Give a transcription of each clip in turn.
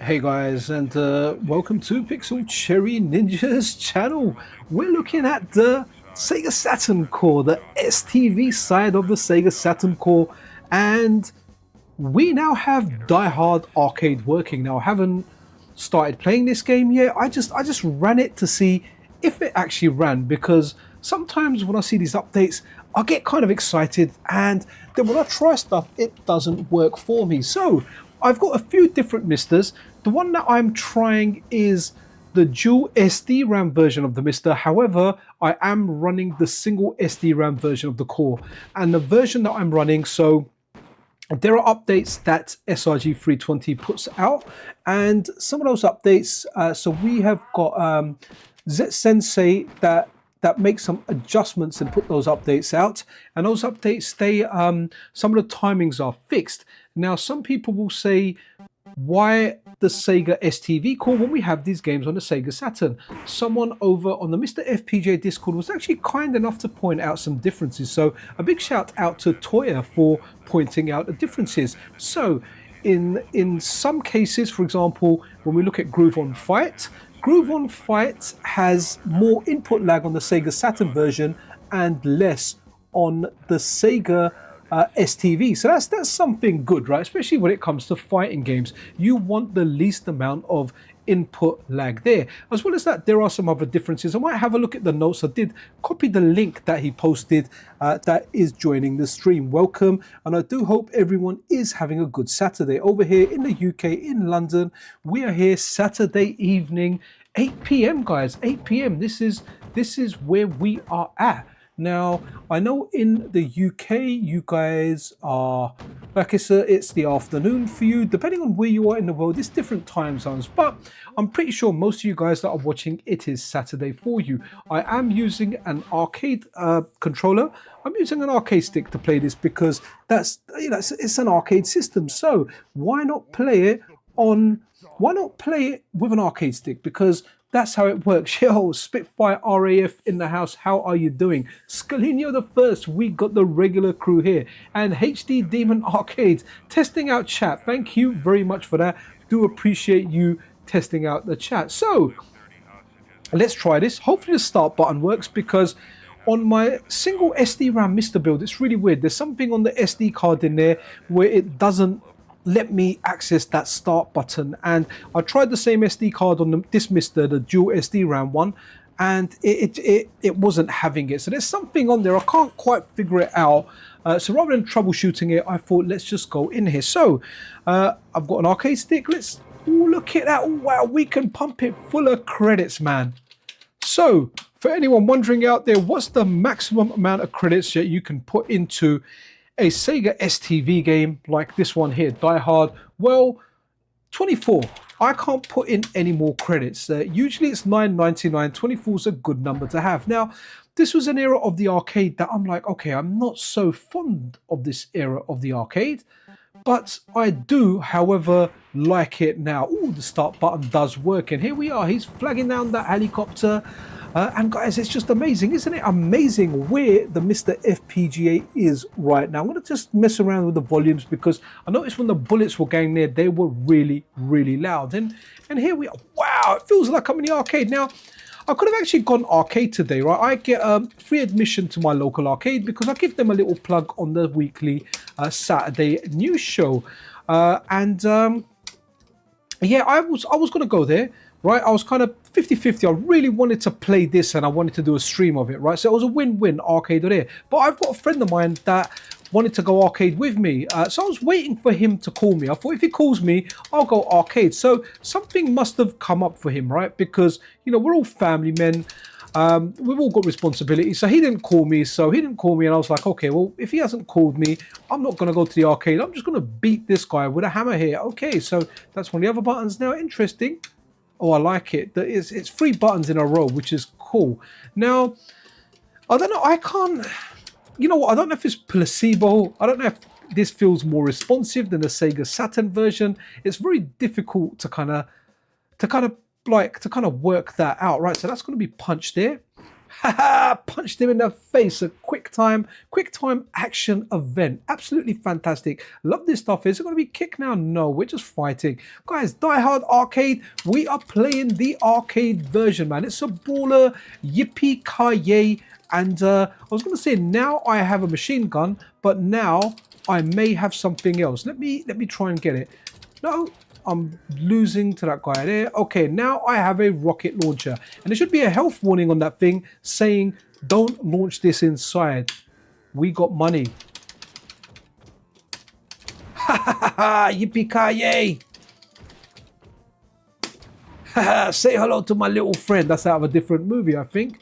Hey guys, and welcome to Pixel Cherry Ninja's channel. We're looking at the Sega Saturn core, the STV side of the Sega Saturn core, and we now have Die Hard Arcade working. Now, I haven't started playing this game yet. I just ran it to see if it actually ran, because sometimes when I see these updates, I get kind of excited, and then when I try stuff, it doesn't work for me. So I've got a few different MiSTers. The one that I'm trying is the dual SD RAM version of the MiSTer. However, I am running the single SD RAM version of the core, and the version that I'm running, so there are updates that SRG 320 puts out, and some of those updates, so we have got Z Sensei that makes some adjustments and put those updates out, and those updates, they some of the timings are fixed. Now, some people will say, why the Sega STV core when we have these games on the Sega Saturn? Someone over on the MiSTerFPGA Discord was actually kind enough to point out some differences. So a big shout out to Toya for pointing out the differences. So in some cases, for example, when we look at Groove on Fight has more input lag on the Sega Saturn version and less on the Sega STV. So that's something good, right? Especially when it comes to fighting games. You want the least amount of input lag there. As well as that, there are some other differences. I might have a look at the notes. I did copy the link that he posted that is joining the stream. Welcome, and I do hope everyone is having a good Saturday. Over here in the UK, in London, we are here Saturday evening, 8 p.m. guys, 8 p.m. This is where we are at. Now, I know in the UK, you guys are, like it's the afternoon for you. Depending on where you are in the world, it's different time zones. But I'm pretty sure most of you guys that are watching, it is Saturday for you. I am using an arcade controller. I'm using an arcade stick to play this because that's, it's an arcade system. So why not play it with an arcade stick? Because that's how it works. Yo, Spitfire RAF in the house. How are you doing? Scalino the First, we got the regular crew here. And HD Demon Arcade testing out chat. Thank you very much for that. Do appreciate you testing out the chat. So let's try this. Hopefully the start button works, because on my single SD RAM MiSTer build, it's really weird. There's something on the SD card in there where it doesn't let me access that start button, and I tried the same SD card on this MiSTer, the dual SD RAM one, and it wasn't having it. So there's something on there, I can't quite figure it out. So rather than troubleshooting it, I thought let's just go in here. So I've got an arcade stick. Let's look at that. Oh, wow, we can pump it full of credits, man. So for anyone wondering out there, what's the maximum amount of credits that you can put into a Sega STV game like this one here, Die Hard? Well, 24. I can't put in any more credits. Usually it's $9.99. 24 is a good number to have. Now, this was an era of the arcade that I'm like, okay, I'm not so fond of this era of the arcade, but I do, however, like it now. Oh, the start button does work, and here we are. He's flagging down that helicopter. And guys, it's just amazing, isn't it? Amazing where the MiSTerFPGA is right now. I'm going to just mess around with the volumes, because I noticed when the bullets were going there, they were really, really loud. And here we are. Wow, it feels like I'm in the arcade. Now, I could have actually gone arcade today, right? I get free admission to my local arcade because I give them a little plug on the weekly Saturday news show. Yeah, I was going to go there. Right, I was kind of 50-50. I really wanted to play this and I wanted to do a stream of it, right? So it was a win-win arcade there. But I've got a friend of mine that wanted to go arcade with me. So I was waiting for him to call me. I thought if he calls me, I'll go arcade. So something must have come up for him, right? Because, we're all family men. We've all got responsibilities. So he didn't call me. And I was like, okay, well, if he hasn't called me, I'm not going to go to the arcade. I'm just going to beat this guy with a hammer here. Okay, so that's one of the other buttons now. Interesting. Oh, I like it. It's 3 buttons in a row, which is cool. Now, I don't know. I can't. You know what? I don't know if it's placebo. I don't know if this feels more responsive than the Sega Saturn version. It's very difficult to kind of work that out, right? So that's going to be punch there. Haha, punched him in the face. A quick time action event. Absolutely fantastic. Love this stuff. Is it going to be kick now? No, we're just fighting. Guys, Die Hard Arcade. We are playing the arcade version, man. It's a brawler. Yippee-ki-yay. And I was going to say, now I have a machine gun, but now I may have something else. Let me try and get it. No, I'm losing to that guy there. Okay, now I have a rocket launcher. And there should be a health warning on that thing saying, don't launch this inside. We got money. Ha ha ha! Yippee-ki-yay! Ha ha! Say hello to my little friend. That's out of a different movie, I think.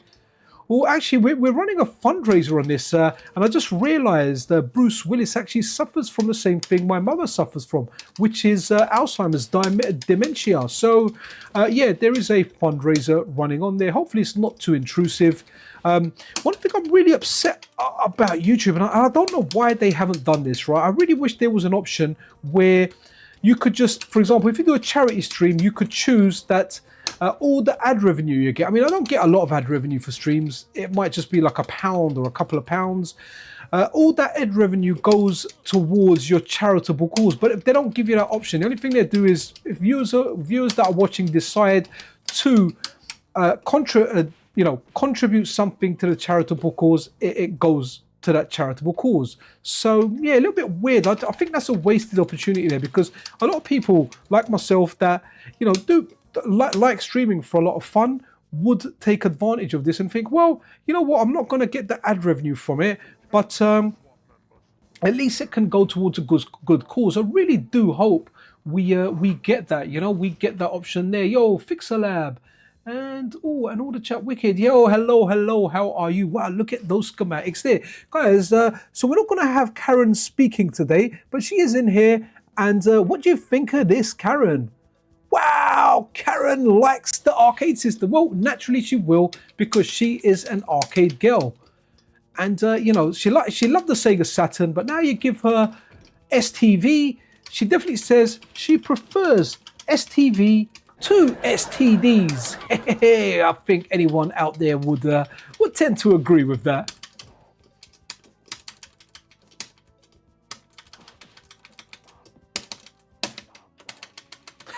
Well, actually, we're running a fundraiser on this, and I just realised that Bruce Willis actually suffers from the same thing my mother suffers from, which is Alzheimer's, dementia. So, yeah, there is a fundraiser running on there. Hopefully, it's not too intrusive. One thing I'm really upset about YouTube, and I don't know why they haven't done this, right? I really wish there was an option where you could just, for example, if you do a charity stream, you could choose that all the ad revenue you get. I mean, I don't get a lot of ad revenue for streams. It might just be like £1 or a couple of pounds. All that ad revenue goes towards your charitable cause. But if they don't give you that option, the only thing they do is if viewers that are watching decide to contribute something to the charitable cause, it goes to that charitable cause. So yeah, a little bit weird. I think that's a wasted opportunity there, because a lot of people like myself that do like streaming for a lot of fun would take advantage of this and think, well, you know what, I'm not going to get the ad revenue from it, but at least it can go towards a good cause. I really do hope we get that, we get that option there. Yo, Fixalab. And all the chat wicked. Yo, hello, how are you? Wow, look at those schematics there. Guys, so we're not going to have Karen speaking today, but she is in here. And what do you think of this, Karen? Wow, Karen likes the arcade system. Well, naturally she will, because she is an arcade girl. And, she loved the Sega Saturn, but now you give her STV, she definitely says she prefers STV to STDs. I think anyone out there would tend to agree with that.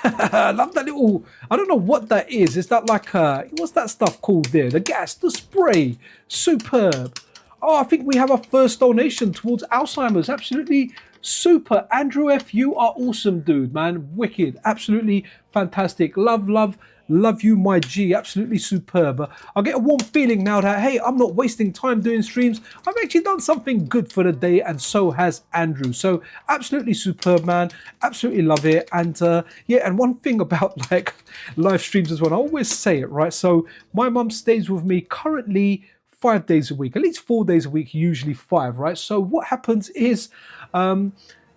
I love that little, I don't know what that is. Is that like what's that stuff called there? The gas, the spray, superb. Oh, I think we have our first donation towards Alzheimer's. Absolutely super. Andrew F, you are awesome, dude, man. Wicked, absolutely fantastic. Love you, my G. Absolutely superb. I get a warm feeling now that, hey, I'm not wasting time doing streams. I've actually done something good for the day, and so has Andrew. So absolutely superb, man. Absolutely love it. And yeah, and one thing about like live streams as well, I always say it, right? So my mum stays with me currently 5 days a week, at least 4 days a week, usually 5, right? So what happens is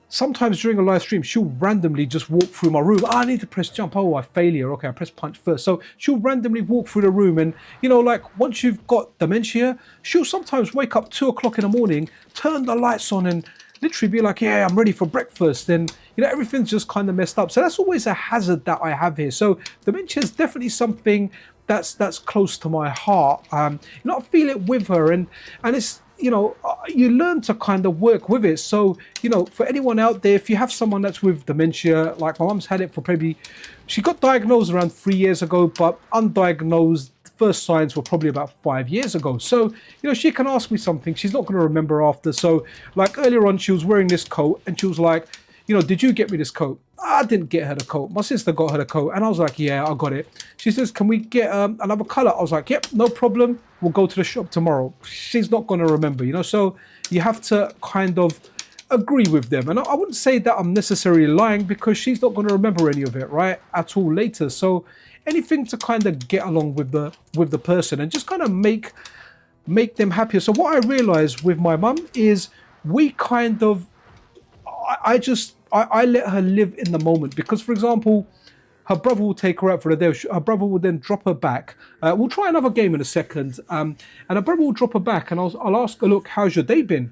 sometimes during a live stream, she'll randomly just walk through my room. I need to press jump. Oh, I failure. Okay, I press punch first. So she'll randomly walk through the room, and like once you've got dementia, she'll sometimes wake up 2 o'clock in the morning, turn the lights on, and literally be like, yeah, I'm ready for breakfast. And everything's just kind of messed up. So that's always a hazard that I have here. So dementia is definitely something that's close to my heart. I feel it with her, and it's you learn to kind of work with it. So for anyone out there, if you have someone that's with dementia, like my mum's had it for probably, she got diagnosed around 3 years ago, but undiagnosed, first signs were probably about 5 years ago. So she can ask me something she's not going to remember after. So like earlier on, she was wearing this coat, and she was like, did you get me this coat? I didn't get her the coat. My sister got her the coat. And I was like, yeah, I got it. She says, can we get another color? I was like, yep, no problem. We'll go to the shop tomorrow. She's not going to remember, So you have to kind of agree with them. And I wouldn't say that I'm necessarily lying, because she's not going to remember any of it, right? At all later. So anything to kind of get along with the person and just kind of make them happier. So what I realized with my mum is we kind of, I let her live in the moment, because, for example, her brother will take her out for the day. Her brother will then drop her back. We'll try another game in a second. And her brother will drop her back, and I'll ask her, look, how's your day been?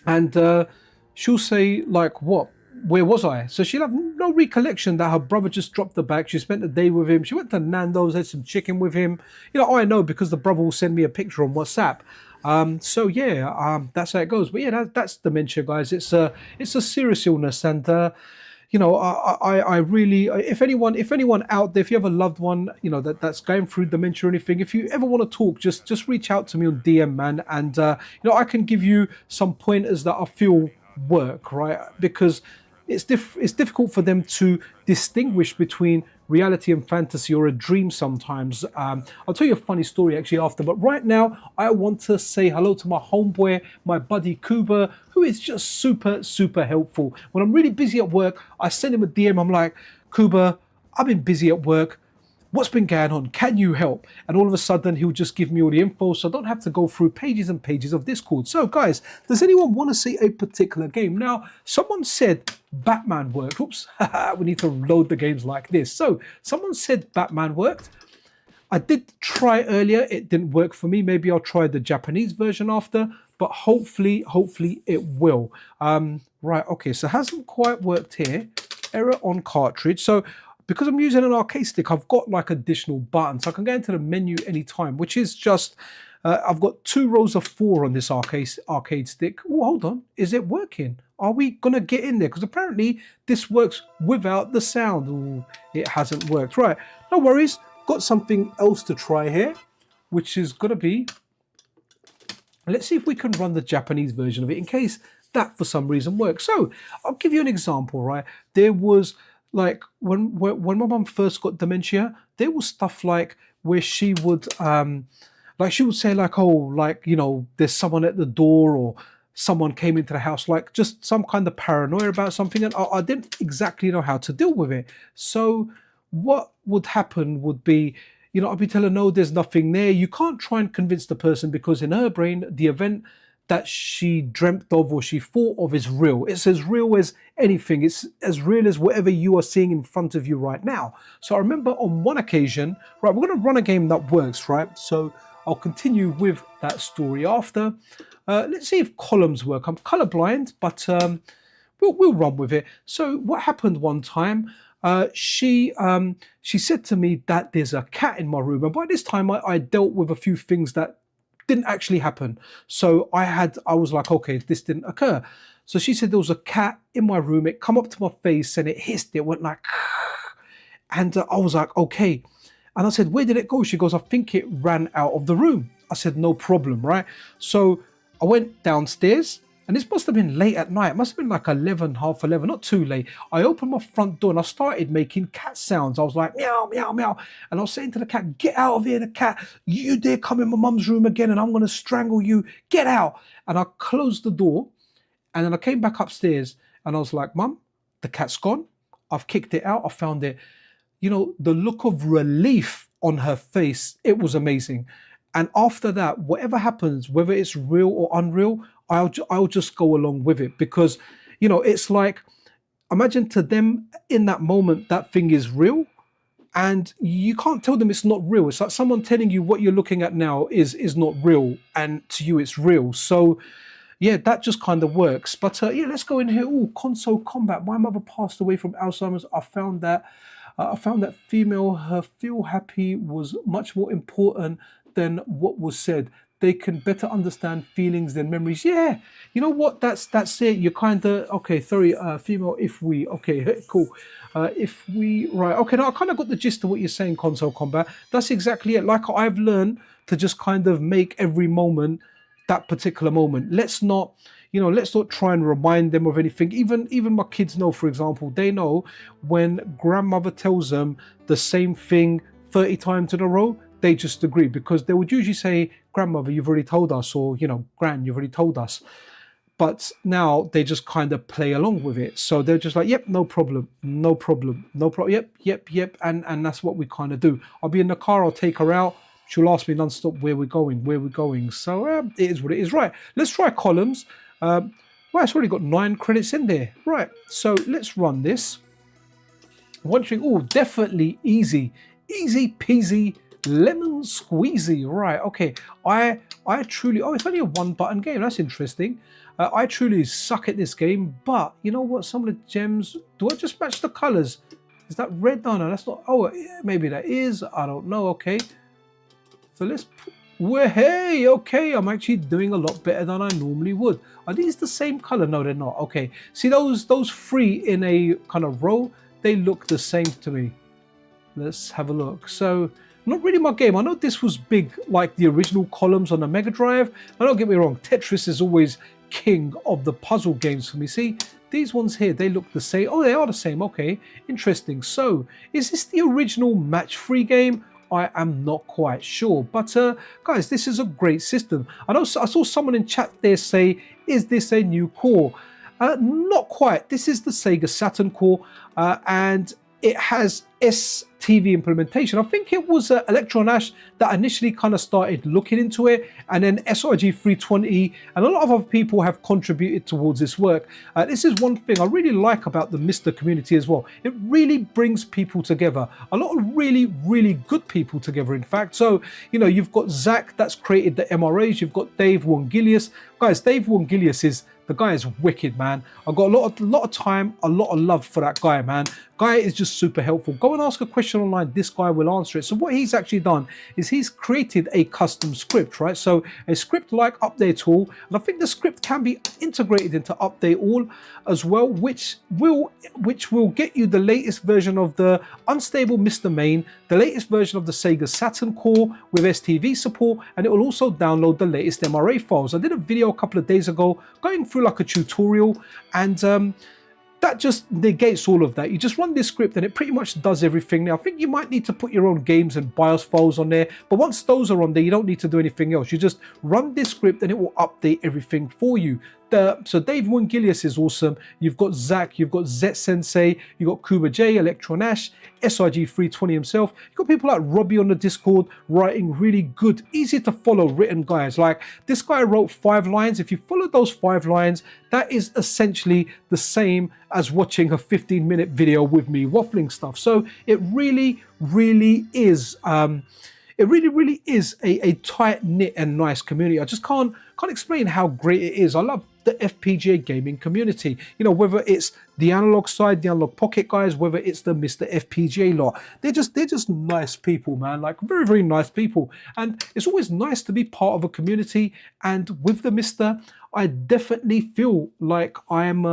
And she'll say, like, what? where was I? So she'll have no recollection that her brother just dropped the bag. She spent the day with him. She went to Nando's, had some chicken with him. You know, I know because the brother will send me a picture on WhatsApp. So yeah, that's how it goes. But yeah, that's dementia, guys. It's a serious illness, and you know, I really, if anyone out there, if you have a loved one, you know, that's going through dementia or anything, if you ever want to talk, just reach out to me on DM, man, and you know, I can give you some pointers that I feel work, right? Because it's difficult for them to distinguish between reality and fantasy or a dream sometimes. I'll tell you a funny story actually after, but right now I want to say hello to my homeboy, my buddy Kuba, who is just super helpful. When I'm really busy at work, I send him a DM. I'm like, Kuba, I've been busy at work. What's been going on? Can you help? And all of a sudden, he'll just give me all the info, so I don't have to go through pages and pages of Discord. So, guys, does anyone want to see a particular game? Now, someone said Batman worked. Oops, we need to load the games like this. So, someone said Batman worked. I did try earlier. It didn't work for me. Maybe I'll try the Japanese version after, but hopefully it will. Right, okay, so it hasn't quite worked here. Error on cartridge. So, because I'm using an arcade stick, I've got like additional buttons. So I can go into the menu anytime, which is just, I've got 2 rows of 4 on this arcade stick. Oh, hold on. Is it working? Are we going to get in there? Because apparently this works without the sound. Ooh, it hasn't worked. Right. No worries. Got something else to try here, which is going to be, let's see if we can run the Japanese version of it in case that for some reason works. So I'll give you an example, right? There was, like when my mum first got dementia, there was stuff like where she would she would say like, oh, like, you know, there's someone at the door or someone came into the house, like just some kind of paranoia about something, and I didn't exactly know how to deal with it. So what would happen would be, you know, I'd be telling her, no, there's nothing there. You can't try and convince the person because in her brain the event that she dreamt of or she thought of is real. It's as real as anything. It's as real as whatever you are seeing in front of you right now. So I remember on one occasion, right, we're going to run a game that works, right? So I'll continue with that story after. Let's see if columns work. I'm colorblind, but we'll run with it. So what happened one time, she said to me that there's a cat in my room. And by this time I dealt with a few things that didn't actually happen. So I was like, okay, this didn't occur. So she said there was a cat in my room. It come up to my face and it hissed. It went like, and I was like, okay. And I said, where did it go? She goes, I think it ran out of the room. I said, no problem, right? So I went downstairs, and this must have been late at night. It must have been like 11, half 11, not too late. I opened my front door and I started making cat sounds. I was like, meow, meow, meow. And I was saying to the cat, get out of here, the cat. You dare come in my mum's room again and I'm going to strangle you. Get out. And I closed the door and then I came back upstairs and I was like, Mum, the cat's gone. I've kicked it out. I found it. You know, the look of relief on her face, it was amazing. And after that, whatever happens, whether it's real or unreal, I'll just go along with it because, you know, it's like, imagine to them in that moment, that thing is real and you can't tell them it's not real. It's like someone telling you what you're looking at now is not real and to you it's real. So yeah, that just kind of works. But yeah, let's go in here. Oh, console combat. My mother passed away from Alzheimer's. I found that female, her feel happy was much more important than what was said. They can better understand feelings than memories. Yeah, you know what? That's it. You're kind of okay. Sorry, female. If we okay, cool. If we right, okay. Now I kind of got the gist of what you're saying. Console combat. That's exactly it. Like I've learned to just kind of make every moment that particular moment. Let's not try and remind them of anything. Even my kids know, for example, they know when grandmother tells them the same thing 30 times in a row, they just agree because they would usually say, grandmother, you've already told us, or, you know, gran, you've already told us. But now they just kind of play along with it. So they're just like, yep, no problem, no problem, no problem, yep. And that's what we kind of do. I'll be in the car, I'll take her out. She'll ask me non-stop where we're going. So it is what it is. Right, let's try columns. Well, it's already got 9 credits in there. Right, so let's run this. Wondering, oh, definitely easy peasy, lemon squeezy. Right, okay. I truly, it's only a 1-button game. That's interesting. I truly suck at this game, but you know what? Some of the gems, do I just match the colors? Is that red? No, no, that's not. Oh, maybe that is. I don't know. Okay. So let's. Hey, okay. I'm actually doing a lot better than I normally would. Are these the same color? No, they're not. Okay. See those three in a kind of row? They look the same to me. Let's have a look. So, not really my game. I know this was big, like the original columns on the Mega Drive. Now, don't get me wrong. Tetris is always king of the puzzle games for me. See, these ones here, they look the same. Oh, they are the same. Okay, interesting. So, is this the original match-free game? I am not quite sure. But, guys, this is a great system. I saw someone in chat there say, is this a new core? Not quite. This is the Sega Saturn core, and it has STV implementation. I think it was Electronash that initially kind of started looking into it, and then SRG 320 and a lot of other people have contributed towards this work. This is one thing I really like about the MiSTer community as well. It really brings people together, a lot of really good people together, in fact. So, you know, you've got Zakk that's created the MRAs, you've got Dave Wongilius. Guys, Dave Wongilius is, the guy is wicked, man. I've got a lot of time, a lot of love for that guy, man. Guy is just super helpful. Go and ask a question online. This guy will answer it. So what he's actually done is he's created a custom script, right? So a script like Update All, and I think the script can be integrated into Update All as well, which will get you the latest version of the unstable MiSTer main, the latest version of the Sega Saturn core with STV support, and it will also download the latest MRA files. I did a video a couple of days ago going through like a tutorial, and that just negates all of that. You just run this script and it pretty much does everything. Now, I think you might need to put your own games and BIOS files on there, but once those are on there, you don't need to do anything else. You just run this script and it will update everything for you. So Dave Wongilius is awesome. You've got Zakk, you've got Zet Sensei, you've got Kuba J, Electronash, SRG 320 himself. You've got people like Robbie on the Discord writing really good, easy to follow written guys. Like this guy wrote 5 lines. If you follow those 5 lines, that is essentially the same as watching a 15-minute video with me waffling stuff. So it really is. It really is a tight-knit and nice community. I just can't explain how great it is. I love the FPGA gaming community. You know, whether it's the analog side, the analog pocket guys, whether it's the MiSTer FPGA lot, they're just nice people, man. Like very nice people. And it's always nice to be part of a community. And with the MiSTer, I definitely feel like I'm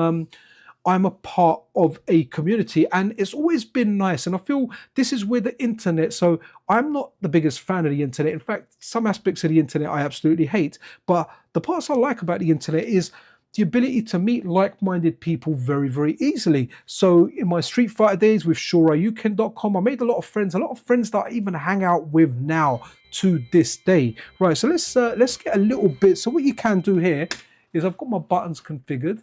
a part of a community, and it's always been nice. And I feel this is where the internet, so I'm not the biggest fan of the internet. In fact, some aspects of the internet I absolutely hate, but the parts I like about the internet is the ability to meet like-minded people very easily. So in my Street Fighter days with ShoraYuken.com, I made a lot of friends that I even hang out with now to this day. Right, so let's get a little bit. So what you can do here is I've got my buttons configured.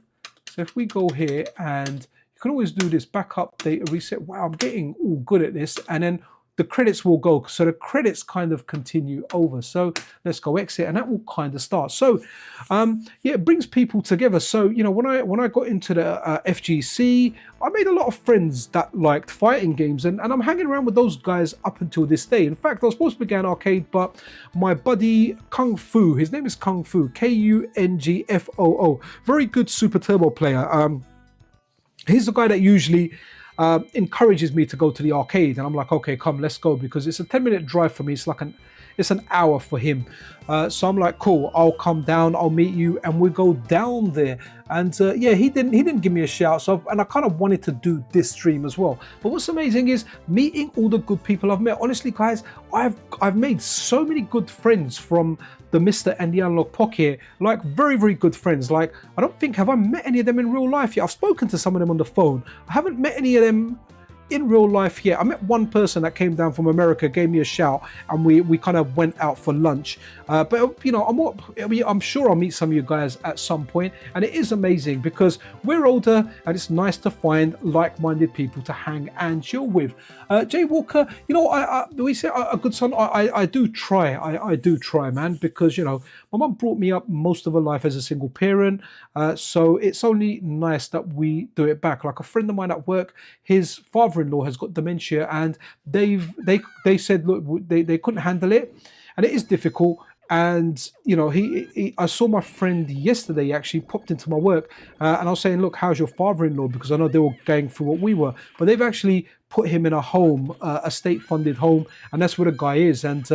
So if we go here, and you can always do this backup, data reset. Wow, I'm getting all good at this. And then the credits will go. So the credits kind of continue over. So let's go exit, and that will kind of start. So yeah, it brings people together. So, you know, when I got into the FGC, I made a lot of friends that liked fighting games, and I'm hanging around with those guys up until this day. In fact, I was supposed to be going arcade, but my buddy Kung Fu, his name is Kung Fu, Kungfoo, very good Super Turbo player. He's the guy that usually encourages me to go to the arcade, and I'm like, okay, come, let's go, because it's a 10-minute drive for me. It's an hour for him. So I'm like, cool, I'll come down, I'll meet you, and we'll go down there. And yeah, he didn't give me a shout. So and I kind of wanted to do this stream as well. But what's amazing is meeting all the good people I've met. Honestly, guys, I've made so many good friends from the MiSTer and the Analog Pocket, like very good friends. Like, I don't think, have I met any of them in real life yet? I've spoken to some of them on the phone. I haven't met any of them in real life yet. I met one person that came down from America, gave me a shout, and we kind of went out for lunch. But you know, I'm sure I'll meet some of you guys at some point, and it is amazing because we're older, and it's nice to find like-minded people to hang and chill with. Jay Walker, you know, we say a good son. I do try. I do try, man, because you know, my mum brought me up most of her life as a single parent, so it's only nice that we do it back. Like a friend of mine at work, his father-in-law has got dementia, and they said, look, they couldn't handle it, and it is difficult. And you know, I saw my friend yesterday. He actually popped into my work, and I was saying, "Look, how's your father-in-law?" Because I know they were going through what we were, but they've actually put him in a home, a state-funded home, and that's where the guy is. And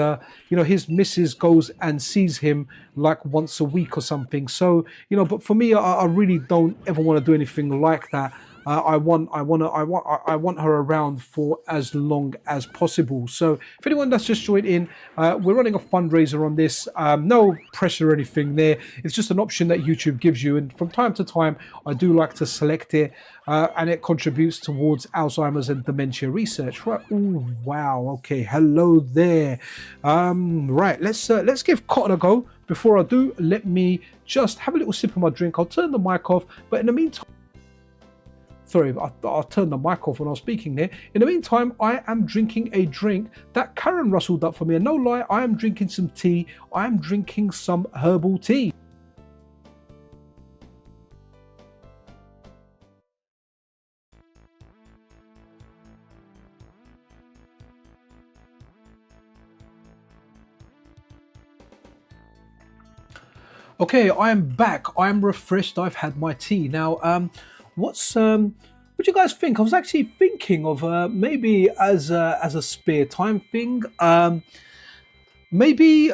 you know, his missus goes and sees him like once a week or something. So you know, but for me, I really don't ever want to do anything like that. I want her around for as long as possible. So if anyone that's just joined in, we're running a fundraiser on this. No pressure or anything there. It's just an option that YouTube gives you, and from time to time, I do like to select it, and it contributes towards Alzheimer's and dementia research. Right? Ooh, wow. Okay. Hello there. Right. Let's give Cotton a go. Before I do, let me just have a little sip of my drink. I'll turn the mic off, but in the meantime. Sorry, I'll turn the mic off when I was speaking there. In the meantime, I am drinking a drink that Karen rustled up for me. And no lie, I am drinking some tea. I am drinking some herbal tea. Okay, I am back. I am refreshed. I've had my tea. Now, what do you guys think? I was actually thinking of maybe as a spare time thing. Maybe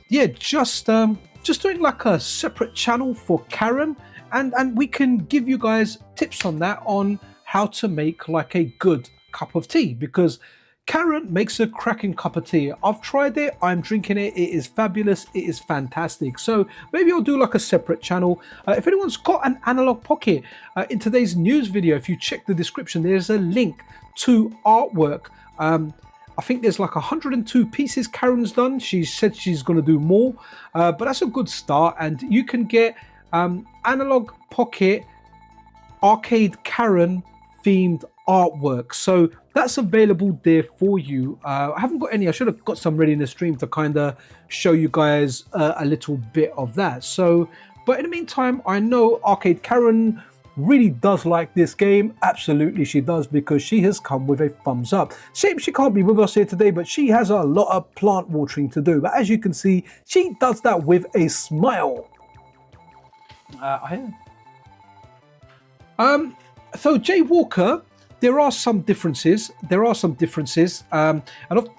yeah, just doing like a separate channel for Karen, and we can give you guys tips on that, on how to make like a good cup of tea, because Karen makes a cracking cup of tea. I've tried it, I'm drinking it, it is fabulous, it is fantastic. So maybe I'll do like a separate channel. If anyone's got an analog pocket, in today's news video, if you check the description, there's a link to artwork. I think there's like 102 pieces Karen's done. She said she's going to do more, but that's a good start. And you can get analog pocket arcade Karen themed artwork. So that's available there for you. I haven't got any. I should have got some ready in the stream to kind of show you guys a little bit of that. So, but in the meantime, I know Arcade Karen really does like this game. Absolutely she does, because she has come with a thumbs up. Shame she can't be with us here today, but she has a lot of plant watering to do. But as you can see, she does that with a smile. So Jay Walker, there are some differences. And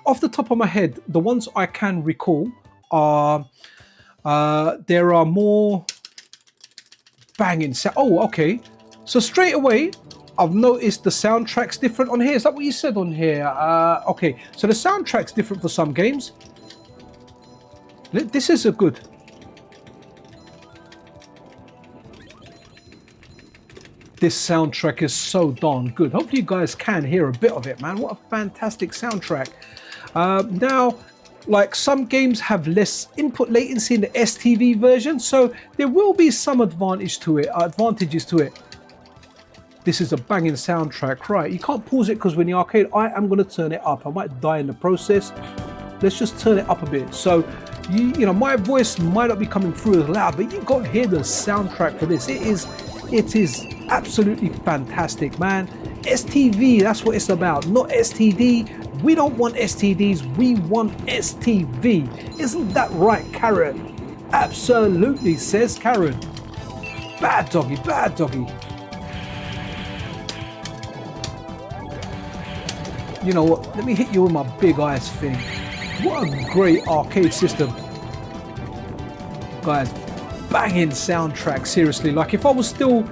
off the top of my head, the ones I can recall are there are more banging sound. Oh, okay. So straight away, I've noticed the soundtrack's different on here. Is that what you said on here? Okay, so the soundtrack's different for some games. This is a good. This soundtrack is so darn good. Hopefully you guys can hear a bit of it, man. What a fantastic soundtrack. Now, like some games have less input latency in the STV version, so there will be some advantages to it. This is a banging soundtrack, right? You can't pause it because we're in the arcade. I am going to turn it up. I might die in the process. Let's just turn it up a bit. So, you know, my voice might not be coming through as loud, but you've got to hear the soundtrack for this. It is absolutely fantastic, man. STV, that's what it's about, not STD. We don't want STDs, we want STV. Isn't that right, Karen? Absolutely, says Karen. Bad doggy, bad doggy. You know what, let me hit you with my big eyes thing. What a great arcade system. Guys, banging soundtrack, seriously. Like if I was in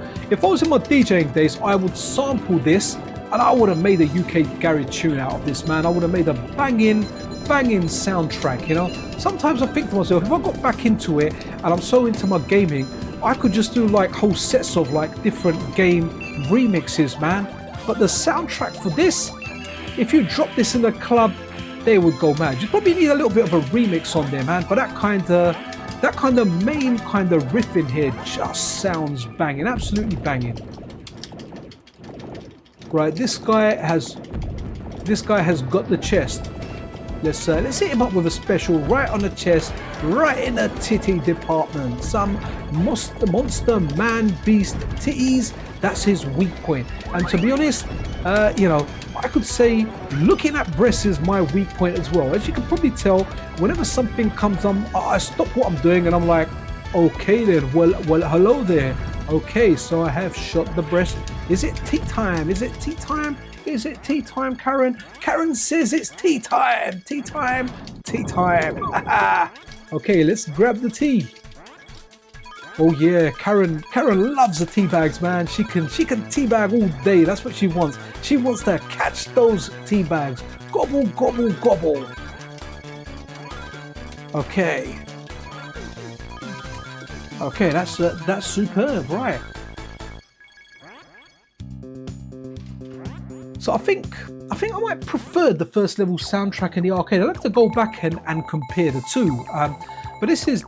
my DJing days, I would sample this and I would have made a UK garage tune out of this, man. I would have made a banging soundtrack, you know. Sometimes I think to myself, if I got back into it and I'm so into my gaming, I could just do like whole sets of like different game remixes, man. But the soundtrack for this, if you drop this in the club, they would go mad. You probably need a little bit of a remix on there, man. But that kind of main kind of riff in here just sounds banging, absolutely banging. Right, this guy has got the chest. Let's hit him up with a special right on the chest, right in the titty department. Some monster man beast titties. That's his weak point. And to be honest, you know, I could say looking at breasts is my weak point as well. As you can probably tell, whenever something comes on, I stop what I'm doing and I'm like, okay then, well, hello there. Okay, so I have shot the breast. Is it tea time? Is it tea time? Is it tea time, Karen? Karen says it's tea time. Tea time. Tea time. Okay, let's grab the tea. Oh yeah, Karen loves the tea bags, man. She can tea bag all day. That's what she wants. She wants to catch those tea bags. Gobble, gobble, gobble. Okay. Okay, that's superb, right? So I think I might prefer the first level soundtrack in the arcade. I'll have to go back and compare the two. But this is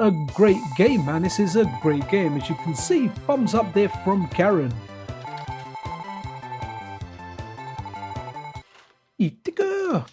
a great game, man. This is a great game. As you can see, thumbs up there from Karen. Itika.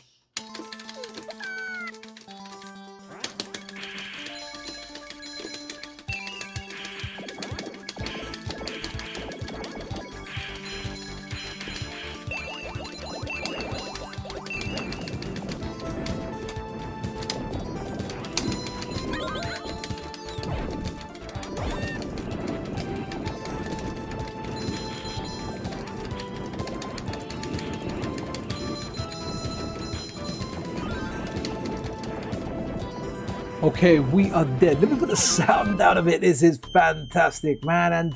Okay, we are dead. Let me put the sound out of it. This is fantastic, man. And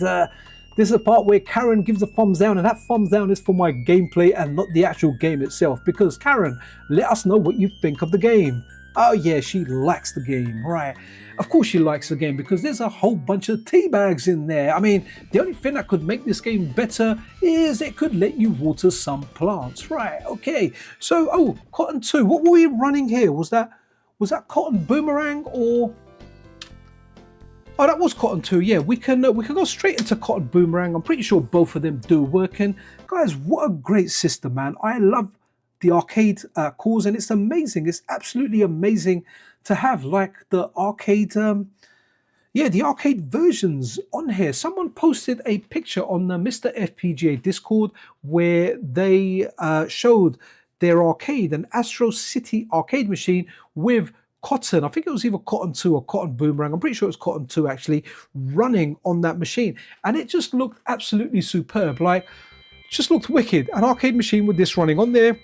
this is the part where Karen gives a thumbs down, and that thumbs down is for my gameplay and not the actual game itself. Because Karen, let us know what you think of the game. Oh yeah, she likes the game, right? Of course she likes the game because there's a whole bunch of tea bags in there. I mean, the only thing that could make this game better is it could let you water some plants, right? Okay, so, oh, Cotton 2, what were we running here? Was that Cotton Boomerang or? Oh, that was Cotton 2. Yeah, we can go straight into Cotton Boomerang. I'm pretty sure both of them do work. And guys, what a great system, man! I love the arcade cores, and it's amazing. It's absolutely amazing to have like the arcade, the arcade versions on here. Someone posted a picture on the MiSTerFPGA Discord where they showed their arcade, an Astro City arcade machine with Cotton. I think it was either Cotton 2 or Cotton Boomerang. I'm pretty sure it was Cotton 2 actually running on that machine. And it just looked absolutely superb. Like, just looked wicked. An arcade machine with this running on there.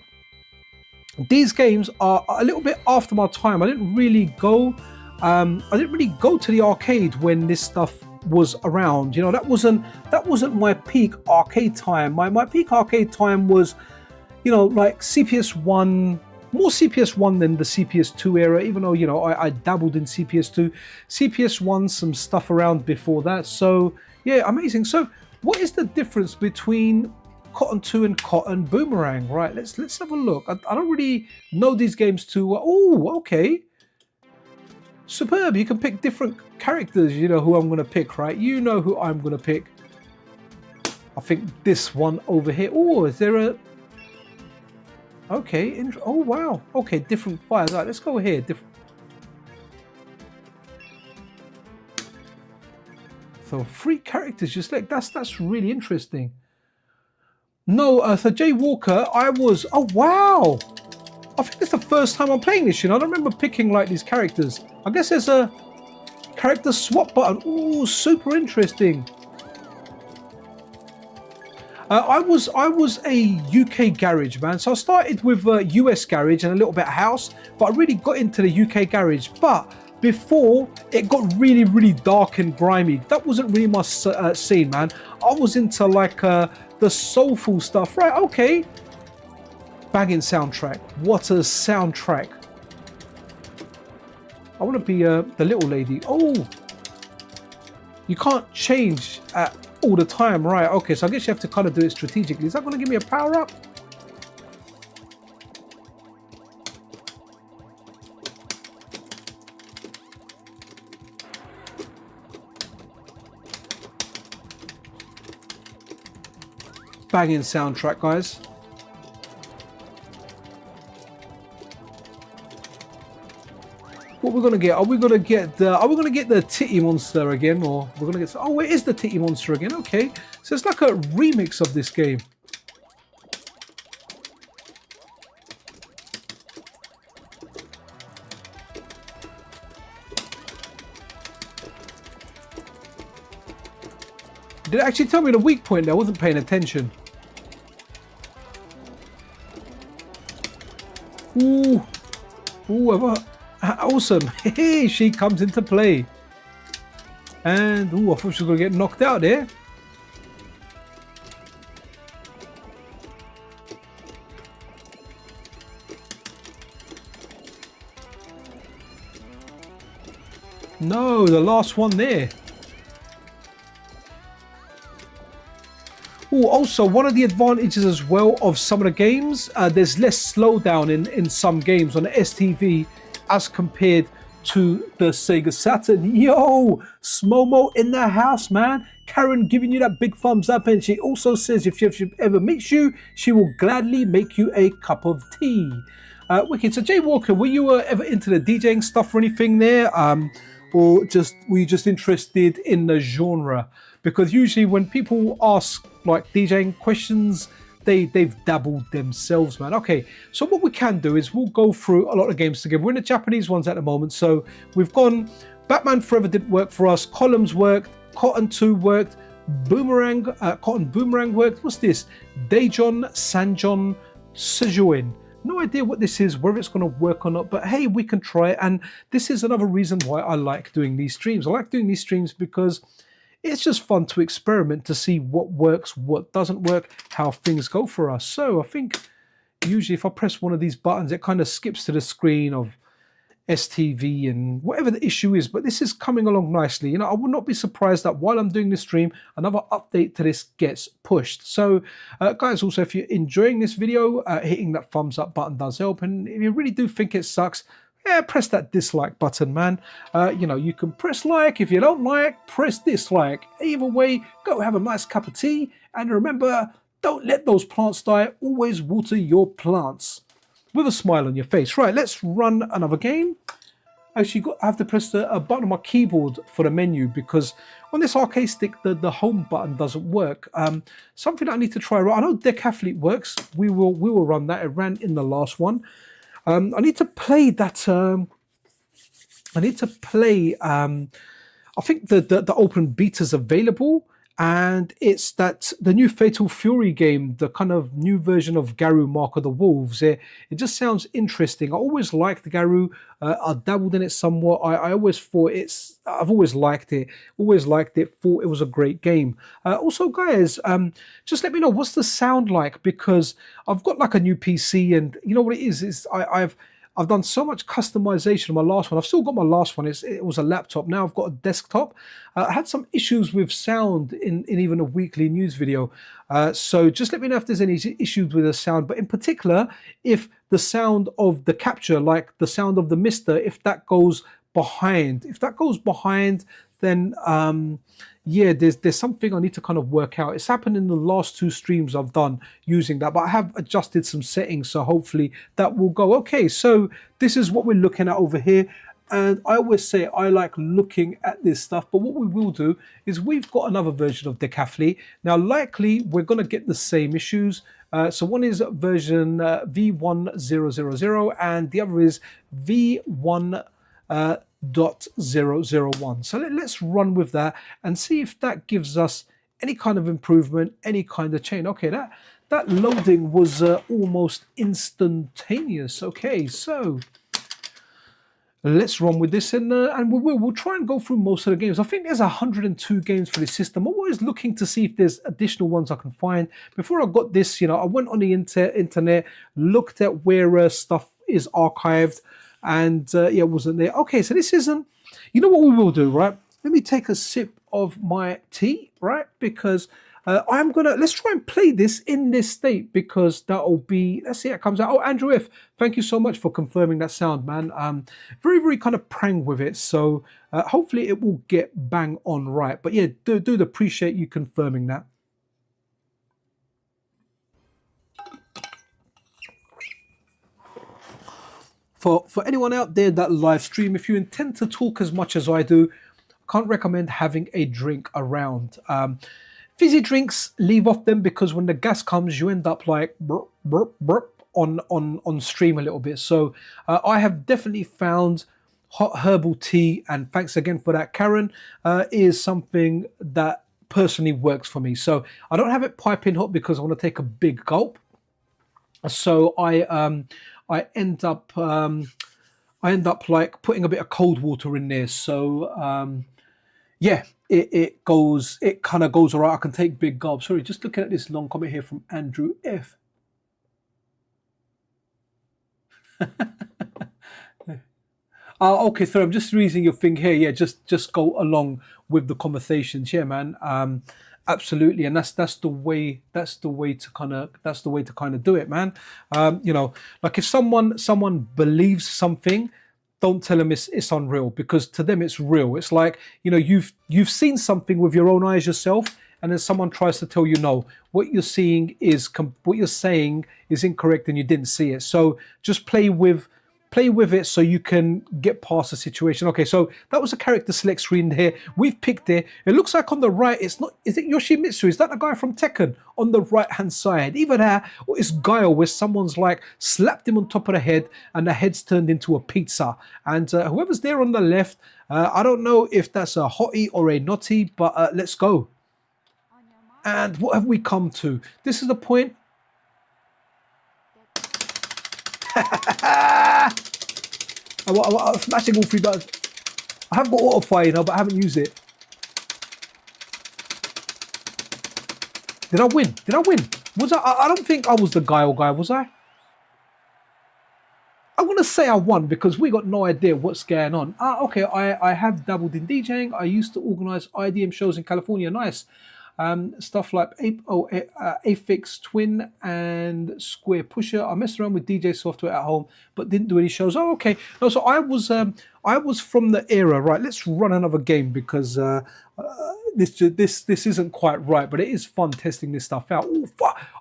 These games are a little bit after my time. I didn't really go to the arcade when this stuff was around. You know, that wasn't my peak arcade time. My peak arcade time was, you know, like CPS1, more CPS1 than the CPS2 era, even though, you know, I dabbled in CPS2. CPS1, some stuff around before that. So, yeah, amazing. So, what is the difference between Cotton 2 and Cotton Boomerang? Right, let's have a look. I don't really know these games too well. Oh, okay. Superb. You can pick different characters. You know who I'm going to pick, right? You know who I'm going to pick. I think this one over here. Oh, is there a... Okay, oh wow. Okay, different fires. All right, let's go here. So 3 characters, just like that's really interesting. No, so Jay Walker, oh wow. I think it's the first time I'm playing this, you know. I don't remember picking like these characters. I guess there's a character swap button. Ooh, super interesting. I was a UK garage, man. So I started with US garage and a little bit of house, but I really got into the UK garage. But before it got really, really dark and grimy, that wasn't really my scene, man. I was into like the soulful stuff. Right, okay. Banging soundtrack. What a soundtrack. I want to be the little lady. Oh, you can't change all the time, right? Okay, so I guess you have to kind of do it strategically. Is that going to give me a power up? Banging soundtrack, guys. what we're gonna get? Are we gonna get the Titty Monster again, or we're gonna get? Oh, it is the Titty Monster again. Okay, so it's like a remix of this game. Did it actually tell me the weak point there? I wasn't paying attention. Ooh, ooh, awesome. Hey, she comes into play. And, ooh, I thought she was going to get knocked out there. No, the last one there. Oh, also, one of the advantages as well of some of the games, there's less slowdown in some games on the STV as compared to the Sega Saturn. Yo, SmoMo in the house, man. Karen giving you that big thumbs up, and she also says if she ever meets you, she will gladly make you a cup of tea. Wicked. So, Jay Walker, were you ever into the DJing stuff or anything there? Or were you just interested in the genre? Because usually when people ask like DJing questions, they've dabbled themselves, man. Okay, so what we can do is we'll go through a lot of games together. We're in the Japanese ones at the moment, so we've gone Batman Forever didn't work for us, Columns worked, Cotton 2 worked, Boomerang, Cotton Boomerang worked. What's this? Daejon, Sanjon, Sejuin. No idea what this is, whether it's going to work or not, but hey, we can try it. And this is another reason why I like doing these streams. I like doing these streams because it's just fun to experiment, to see what works, what doesn't work, how things go for us. So I think usually if I press one of these buttons, it kind of skips to the screen of STV and whatever the issue is, but this is coming along nicely. You know, I would not be surprised that while I'm doing this stream, another update to this gets pushed. So guys, also if you're enjoying this video, hitting that thumbs up button does help, and if you really do think it sucks, yeah, press that dislike button, man. You know, you can press like. If you don't like, press dislike. Either way, go have a nice cup of tea, and remember, don't let those plants die. Always water your plants with a smile on your face. Right, let's run another game. Actually, I have to press the button on my keyboard for the menu, because on this arcade stick, the home button doesn't work. Something that I need to try. I know Decathlete works. We will run that. It ran in the last one. I need to play that. I need to play. I think the open beta's available, and it's the new Fatal Fury game, the kind of new version of Garou Mark of the Wolves. It just sounds interesting. I always liked Garou. I dabbled in it somewhat. I always thought I've always liked it. Always liked it. Thought it was a great game. Also, guys, just let me know what's the sound like, because I've got like a new PC, and you know what it is I've done so much customization on my last one. I've still got my last one. It was a laptop. Now I've got a desktop. I had some issues with sound in even a weekly news video. So just let me know if there's any issues with the sound. But in particular, if the sound of the capture, like the sound of the MiSTer, if that goes behind. If that goes behind, then yeah, there's something I need to kind of work out. It's happened in the last 2 streams I've done using that, but I have adjusted some settings, so hopefully that will go. Okay, so this is what we're looking at over here. And I always say I like looking at this stuff, but what we will do is we've got another version of Decathlete. Now, likely we're going to get the same issues. So one is version V1000 and the other is V1 .001. So let's run with that and see if that gives us any kind of improvement, any kind of change. Okay, that loading was almost instantaneous. Okay, so let's run with this, and we'll try and go through most of the games. I think there's 102 games for this system. I'm always looking to see if there's additional ones I can find. Before I got this, you know, I went on the internet, looked at where stuff is archived, and yeah, it wasn't there. Okay, so this isn't, you know what we will do, right? Let me take a sip of my tea, right? Because let's try and play this in this state, because that'll be, let's see how it comes out. Oh, Andrew F, thank you so much for confirming that sound, man. Very, very kind of prang with it. So hopefully it will get bang on right. But yeah, do appreciate you confirming that. For anyone out there that live stream, if you intend to talk as much as I do, I can't recommend having a drink around. Fizzy drinks, leave off them, because when the gas comes, you end up like burp, burp, burp on stream a little bit. So I have definitely found hot herbal tea, and thanks again for that, Karen, is something that personally works for me. So I don't have it piping hot because I want to take a big gulp. So I end up like putting a bit of cold water in there. So yeah, it kind of goes all right. I can take big gulps. Sorry, just looking at this long comment here from Andrew F. Okay, sorry, I'm just reading your thing here. Yeah, just go along with the conversations. Yeah, man. Absolutely, and that's the way to kind of do it, man. You know, like if someone believes something, don't tell them it's unreal, because to them it's real. It's like, you know, you've seen something with your own eyes yourself, and then someone tries to tell you no, what you're saying is incorrect and you didn't see it. So just play with it so you can get past the situation. Okay, so that was a character select screen here. We've picked it. It looks like on the right, is it Yoshimitsu? Is that the guy from Tekken on the right hand side? Either that, or it's Guile, where someone's like slapped him on top of the head and the head's turned into a pizza. And whoever's there on the left, I don't know if that's a hottie or a naughty, but let's go. And what have we come to? This is the point. I'm smashing all three buttons. I have got auto fire now, but I haven't used it. Did I win? Was I don't think I was the guy, was I? I want to say I won because we got no idea what's going on. Okay, I have dabbled in DJing. I used to organize IDM shows in California. Nice. Stuff like Aphex Twin and Square Pusher. I messed around with DJ software at home, but didn't do any shows. Oh, okay. No, so I was from the era. Right, let's run another game because this isn't quite right, but it is fun testing this stuff out. Ooh,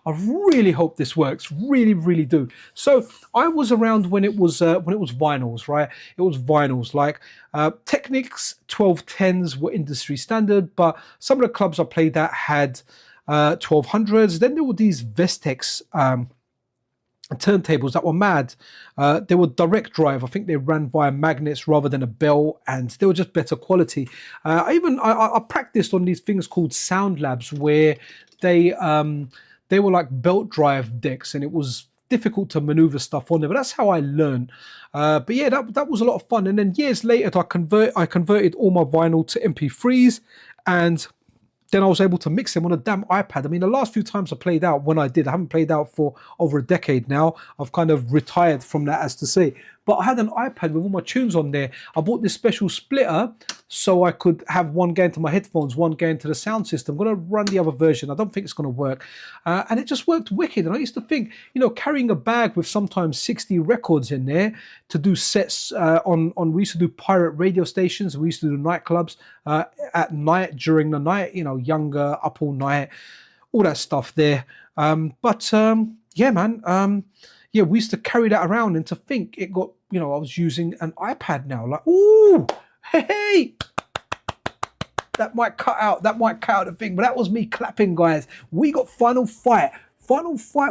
I really hope this works. Really do. So I was around when it was vinyls, right? It was vinyls. Like Technics 1210s were industry standard, but some of the clubs I played at had 1200s. Then there were these Vestex turntables that were mad. They were direct drive. I think they ran via magnets rather than a bell, and they were just better quality. I practiced on these things called Sound Labs, where they were like belt drive decks, and it was difficult to maneuver stuff on there. But that's how I learned. But yeah, that was a lot of fun. And then years later, I converted all my vinyl to MP3s, and then I was able to mix them on a damn iPad. I mean, the last few times I played out, when I haven't played out for over a decade now. I've kind of retired from that, as to say. But I had an iPad with all my tunes on there. I bought this special splitter so I could have one going to my headphones, one going to the sound system. I'm going to run the other version. I don't think it's going to work. And it just worked wicked. And I used to think, you know, carrying a bag with sometimes 60 records in there to do sets we used to do pirate radio stations. We used to do nightclubs at night, during the night, you know, younger, up all night, all that stuff there. Yeah, man. Yeah, we used to carry that around, and to think it got, you know, I was using an iPad now. Like, ooh, hey, that might cut out the thing, but that was me clapping, guys. We got Final Fight. What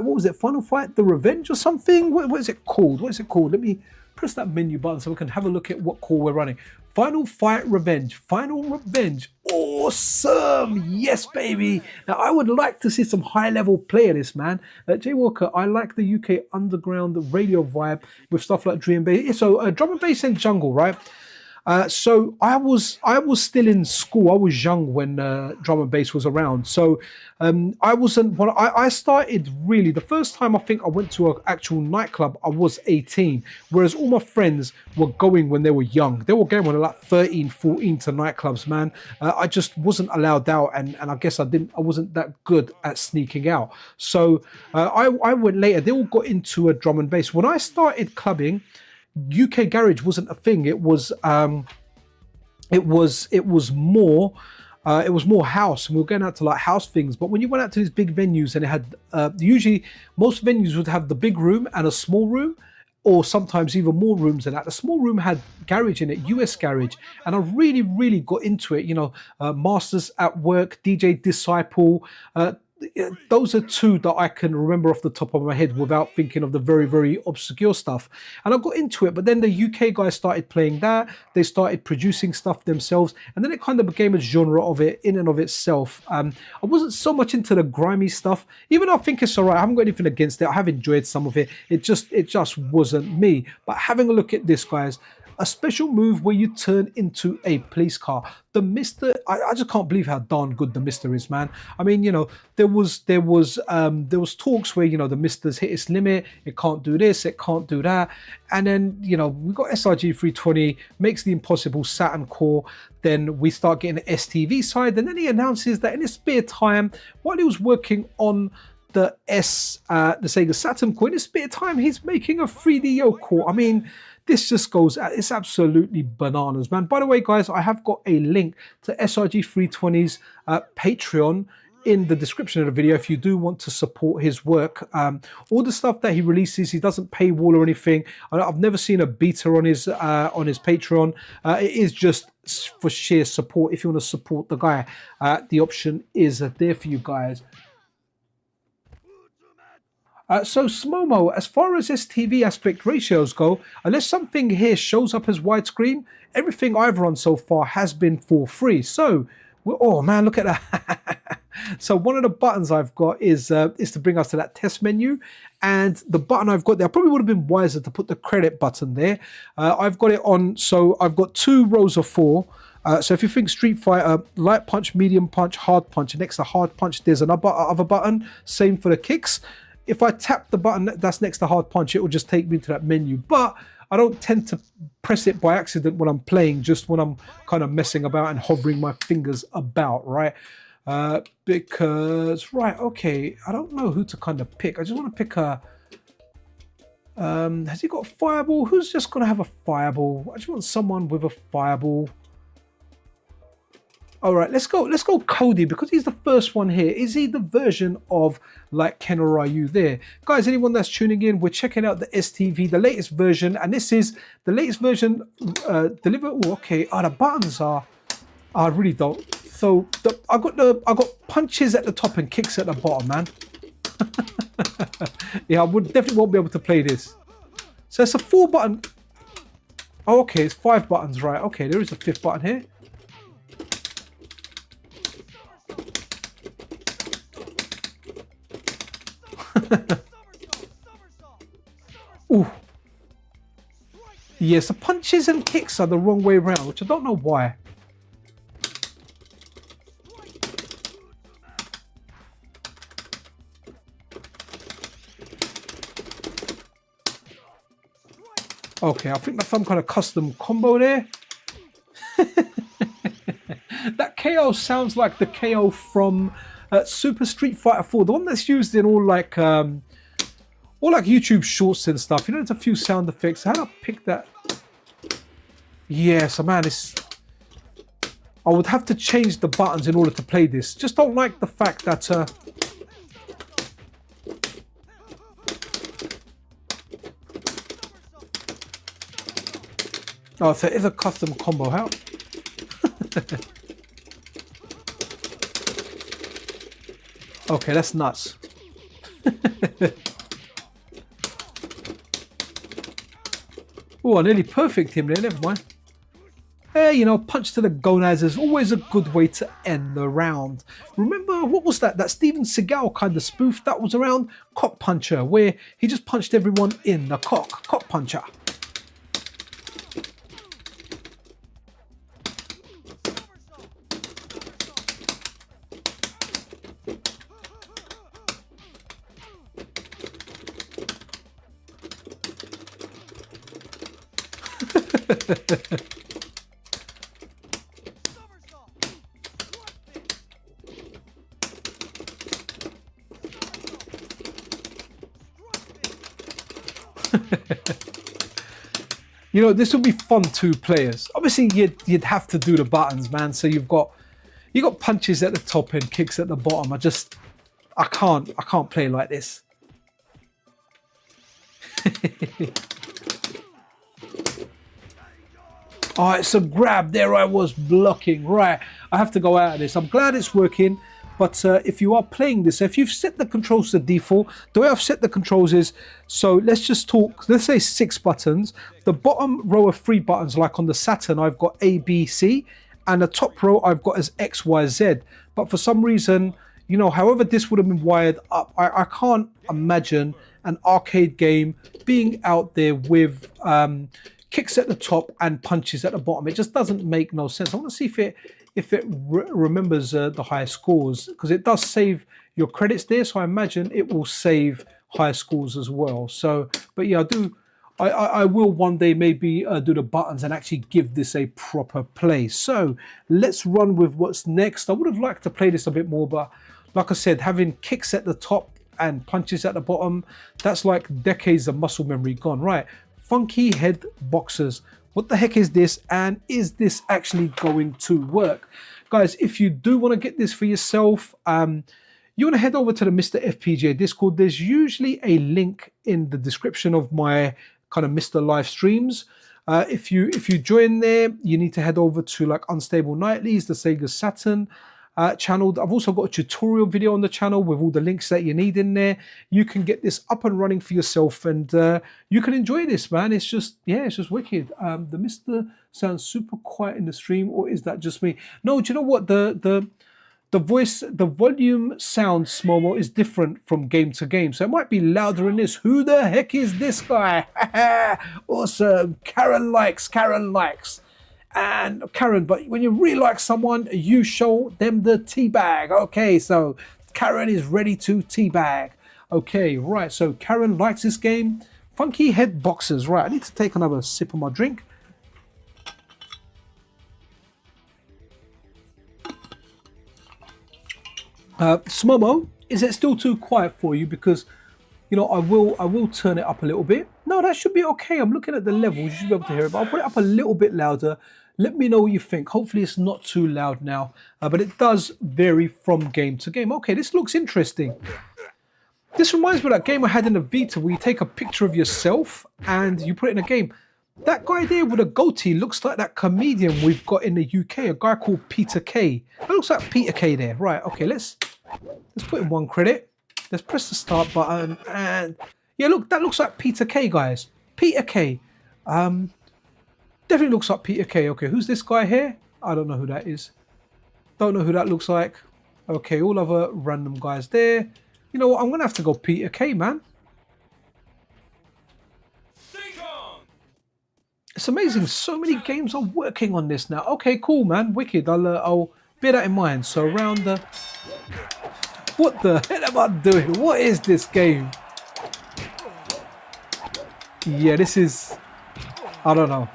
was it? Final Fight The Revenge or something? What is it called? Let me press that menu button so we can have a look at what call we're running. Final Fight Revenge. Final Revenge. Awesome. Yes, baby. Now, I would like to see some high-level play of this, man. Jay Walker, I like the UK underground radio vibe with stuff like drum and bass. So, drum and bass and jungle, right? So I was still in school. I was young when drum and bass was around. So I started really, the first time I think I went to an actual nightclub, I was 18. Whereas all my friends were going when they were young. They were going when they were like 13, 14 to nightclubs, man. I just wasn't allowed out, and I guess I wasn't that good at sneaking out. So I went later. They all got into a drum and bass. When I started clubbing, UK garage wasn't a thing. It was more house, and we were going out to like house things. But when you went out to these big venues, and it had usually most venues would have the big room and a small room, or sometimes even more rooms than that. The small room had garage in it, US garage, and I really, really got into it. You know, Masters at Work, DJ Disciple. Those are two that I can remember off the top of my head without thinking of the very, very obscure stuff. And I got into it, but then the UK guys started playing that. They started producing stuff themselves, and then it kind of became a genre of it in and of itself. I wasn't so much into the grimy stuff, even though I think it's all right. I haven't got anything against it. I have enjoyed some of it. It just wasn't me. But having a look at this, guys, a special move where you turn into a police car. The MiSTer, I just can't believe how darn good the MiSTer is, man. I mean, you know, there was talks where, you know, the MiSTer's hit its limit. It can't do this, it can't do that. And then, you know, we got SRG 320, makes the impossible Saturn core. Then we start getting the STV side. And then he announces that in his spare time, while he was working on the Sega Saturn core, in his spare time, he's making a 3DO core. I mean, this just goes, it's absolutely bananas, man. By the way, guys, I have got a link to SRG 320's Patreon in the description of the video if you do want to support his work. All the stuff that he releases, he doesn't paywall or anything. I've never seen a beta on his Patreon. It is just for sheer support. If you want to support the guy, the option is there for you guys. So SmoMo, as far as STV aspect ratios go, unless something here shows up as widescreen, everything I've run so far has been for free. So, oh man, look at that. So one of the buttons I've got is to bring us to that test menu. And the button I've got there, I probably would have been wiser to put the credit button there. I've got it on, so I've got 2 rows of 4. So if you think Street Fighter, light punch, medium punch, hard punch, and next to hard punch, there's another other button. Same for the kicks. If I tap the button that's next to hard punch, it will just take me to that menu. But I don't tend to press it by accident when I'm playing, just when I'm kind of messing about and hovering my fingers about, right? Because, right, okay, I don't know who to kind of pick. I just want to pick a... has he got a fireball? Who's just going to have a fireball? I just want someone with a fireball. All right, let's go Cody, because he's the first one here. Is he the version of like Ken or Ryu there? Guys, anyone that's tuning in, we're checking out the STV, the latest version, and this is the latest version delivered. Oh, okay, the buttons are, I really don't. So I got punches at the top and kicks at the bottom, man. Yeah, I definitely won't be able to play this. So it's a 4 button. Oh, okay, it's 5 buttons, right? Okay, there is a 5th button here. Ooh. Yes, the punches and kicks are the wrong way around, which I don't know why. Okay, I think that's some kind of custom combo there. That KO sounds like the KO from Super Street Fighter 4, the one that's used in all like YouTube shorts and stuff. You know, there's a few sound effects. How do I pick that? Yeah, so man, I would have to change the buttons in order to play this. Just don't like the fact that oh, so it is a custom combo. How? Okay, that's nuts. Oh, I nearly perfect him there, never mind. Hey, you know, punch to the gonads is always a good way to end the round. Remember, what was that? That Steven Seagal kind of spoof that was around? Cock Puncher, where he just punched everyone in the cock. Cock Puncher. You know, this will be fun 2 players. Obviously, you'd have to do the buttons, man. So you got punches at the top and kicks at the bottom. I can't play like this. Oh, it's a grab. There I was blocking. Right, I have to go out of this. I'm glad it's working. But if you are playing this, if you've set the controls to default, the way I've set the controls is, so let's just talk, let's say 6 buttons. The bottom row of 3 buttons, like on the Saturn, I've got A, B, C. And the top row I've got as X, Y, Z. But for some reason, you know, however this would have been wired up, I can't imagine an arcade game being out there with kicks at the top and punches at the bottom. It just doesn't make no sense. I want to see if it remembers the higher scores, because it does save your credits there. So I imagine it will save higher scores as well. So, but yeah, I will one day maybe do the buttons and actually give this a proper play. So let's run with what's next. I would have liked to play this a bit more, but like I said, having kicks at the top and punches at the bottom, that's like decades of muscle memory gone. Right, funky head boxers. What the heck is this, and is this actually going to work? Guys, if you do want to get this for yourself, you want to head over to the MiSTerFPGA Discord. There's usually a link in the description of my kind of MiSTer live streams. If you join there, you need to head over to like Unstable Nightlies, the Sega Saturn channel. I've also got a tutorial video on the channel with all the links that you need in there. You can get this up and running for yourself, and you can enjoy this, man. It's just, yeah, it's just wicked. The MiSTer sounds super quiet in the stream, or is that just me? No, do you know what? The voice, the volume sound, SmoMo, is different from game to game. So it might be louder in this. Who the heck is this guy? Awesome. Karen likes. And Karen, but when you really like someone, you show them the teabag. Okay, so Karen is ready to teabag. Okay, right, so Karen likes this game. Funky head boxers. Right, I need to take another sip of my drink. SmoMo, is it still too quiet for you? Because, you know, I will turn it up a little bit. No, that should be okay. I'm looking at the levels. You should be able to hear it, but I'll put it up a little bit louder. Let me know what you think. Hopefully it's not too loud now, but it does vary from game to game. Okay, this looks interesting. This reminds me of that game I had in the Vita where you take a picture of yourself and you put it in a game. That guy there with a goatee looks like that comedian we've got in the UK, a guy called Peter Kay. That looks like Peter Kay there. Right, okay, let's put in one credit. Let's press the start button, and yeah, look, that looks like Peter Kay, guys. Peter Kay. Definitely looks like Peter Kay. Okay, who's this guy here? I don't know who that is. Don't know who that looks like. Okay, all other random guys there. You know what? I'm gonna have to go Peter Kay, man. It's amazing. So many games are working on this now. Okay, cool, man. Wicked. I'll bear that in mind. So around the... What the hell am I doing? What is this game? Yeah, this is... I don't know.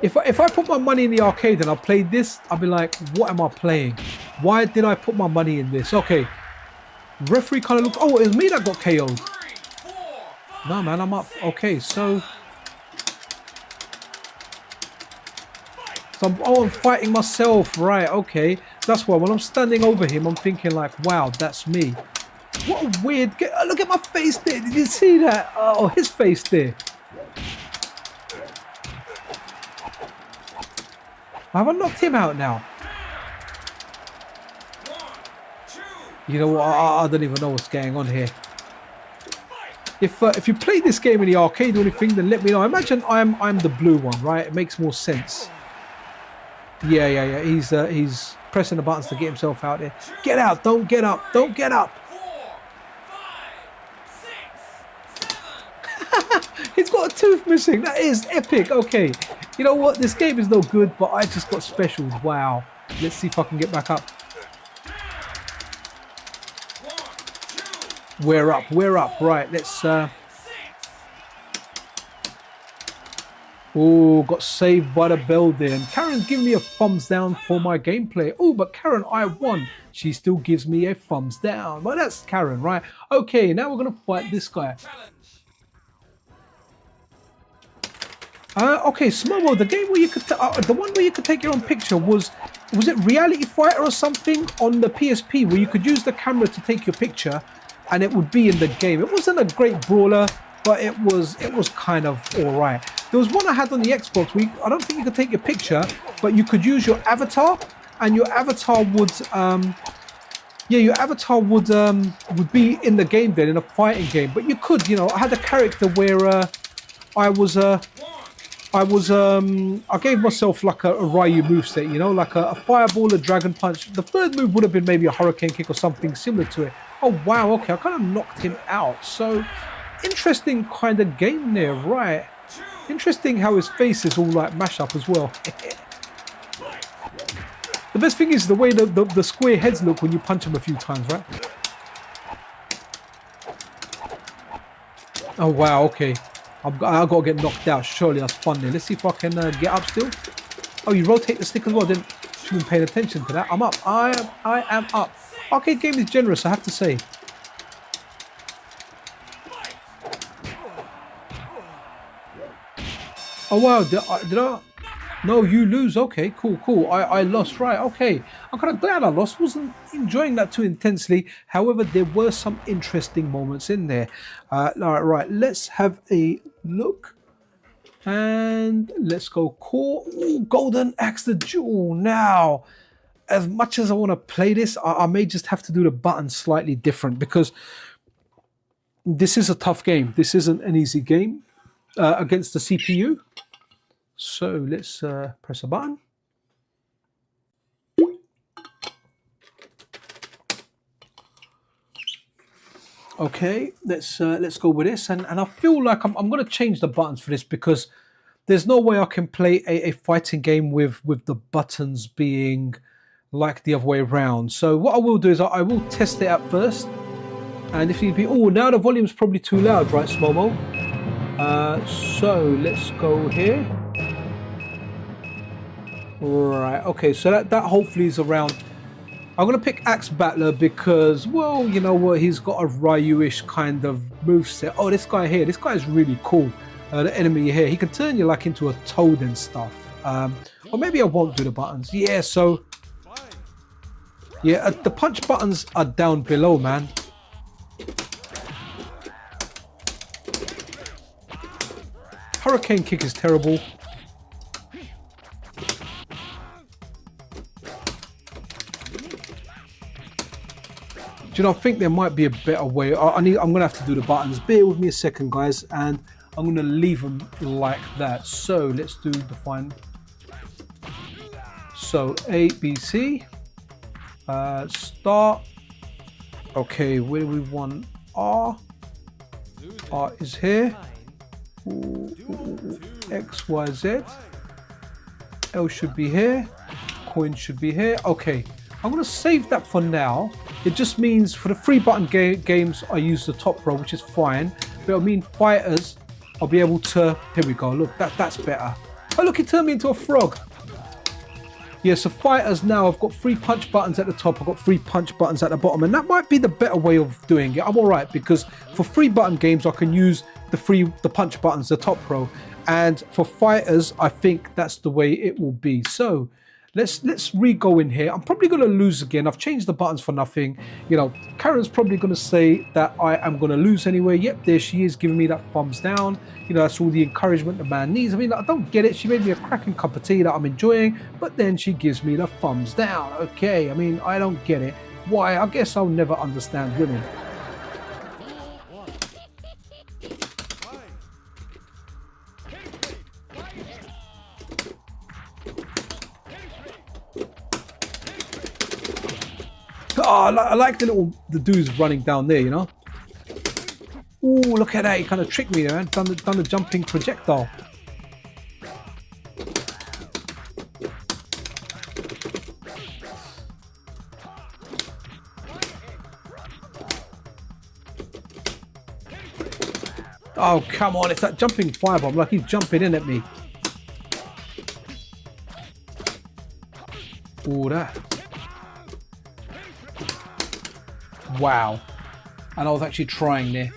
If I put my money in the arcade and I played this, I'll be like, what am I playing? Why did I put my money in this? Okay. Referee kind of looked... Oh, it was me that got KO'd. No, man, I'm up. Okay, so... I'm fighting myself. Right, okay. That's why when I'm standing over him, I'm thinking like, wow, that's me. What a weird... Look at my face there. Did you see that? Oh, his face there. Have I knocked him out now? You know what? I don't even know what's going on here. If you play this game in the arcade or anything, then let me know. Imagine I'm the blue one, right? It makes more sense. Yeah. He's pressing the buttons to get himself out there. Get out! Don't get up! Don't get up! He's got a tooth missing. That is epic. Okay. You know what? This game is no good, but I just got specials. Wow. Let's see if I can get back up. We're up. Right, let's... Oh, got saved by the bell there. And Karen's giving me a thumbs down for my gameplay. Oh, but Karen, I won. She still gives me a thumbs down. Well, that's Karen, right? Okay, now we're going to fight this guy. Okay, SmoMo, the game where you could, the one where you could take your own picture was it Reality Fighter or something on the PSP where you could use the camera to take your picture and it would be in the game. It wasn't a great brawler, but it was kind of all right. There was one I had on the Xbox where I don't think you could take your picture, but you could use your avatar, and your avatar would, be in the game then, in a fighting game. But you could, you know, I had a character where I gave myself like a Ryu moveset, you know, like a fireball, a dragon punch. The third move would have been maybe a hurricane kick or something similar to it. Oh wow, okay, I kind of knocked him out. So interesting kind of game there, right? Interesting how his face is all like mash up as well. The best thing is the way the square heads look when you punch them a few times, right? Oh wow, okay. I've got to get knocked out. Surely that's fun there. Let's see if I can get up still. Oh, you rotate the stick as well. Didn't even pay attention to that. I'm up. I am up. Arcade game is generous, I have to say. Oh wow, did I? No, you lose. Okay, cool. I lost, right? Okay, I'm kind of glad I lost. Wasn't enjoying that too intensely. However, there were some interesting moments in there. Right, let's have a look. And let's go core. Ooh, Golden Axe the Jewel. Now, as much as I want to play this, I may just have to do the buttons slightly different because this is a tough game. This isn't an easy game against the CPU. So let's press a button. Okay, let's go with this, and I feel like I'm going to change the buttons for this because there's no way I can play a fighting game with the buttons being like the other way around. So what I will do is I will test it out first, and if you'd be, oh, now the volume's probably too loud, right, SmoMo? So let's go here. Right, okay, so that hopefully is around. I'm going to pick Axe Battler because, well, you know what, he's got a Ryu-ish kind of moveset. Oh, this guy here, this guy is really cool. The enemy here, he can turn you like into a toad and stuff. Or maybe I won't do the buttons. Yeah, so, yeah, the punch buttons are down below, man. Hurricane kick is terrible. You know, I think there might be a better way. I'm gonna have to do the buttons. Bear with me a second, guys, and I'm gonna leave them like that. So let's do the fine. So A, B, C, start. Okay, where do we want R? R is here. X, Y, Z. L should be here. Coin should be here. Okay, I'm gonna save that for now. It just means for the free button games, I use the top row, which is fine. But I mean, fighters, I'll be able to. Here we go. Look, that's better. Oh, look, it turned me into a frog. Yeah, so fighters now, I've got 3 punch buttons at the top. I've got 3 punch buttons at the bottom, and that might be the better way of doing it. I'm all right because for free button games, I can use the punch buttons, the top row, and for fighters, I think that's the way it will be. So. Let's re-go in here. I'm probably going to lose again. I've changed the buttons for nothing. You know, Karen's probably going to say that I am going to lose anyway. Yep, there she is giving me that thumbs down. You know, that's all the encouragement the man needs. I mean, I don't get it. She made me a cracking cup of tea that I'm enjoying, but then she gives me the thumbs down. Okay, I mean, I don't get it. Why? I guess I'll never understand women. Oh, I like the dudes running down there, you know. Ooh, look at that! He kind of tricked me there, man. Done the jumping projectile. Oh, come on! It's that jumping firebomb. Like he's jumping in at me. Ooh, that. Wow, and I was actually trying there.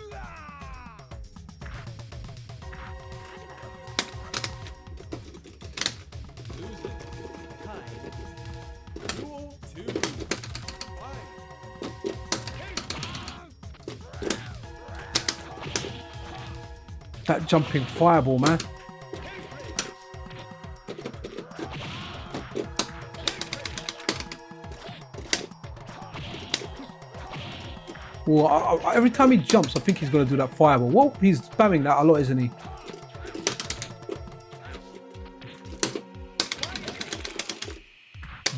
That jumping fireball, man. Well, every time he jumps, I think he's going to do that fireball. Whoa, he's spamming that a lot, isn't he?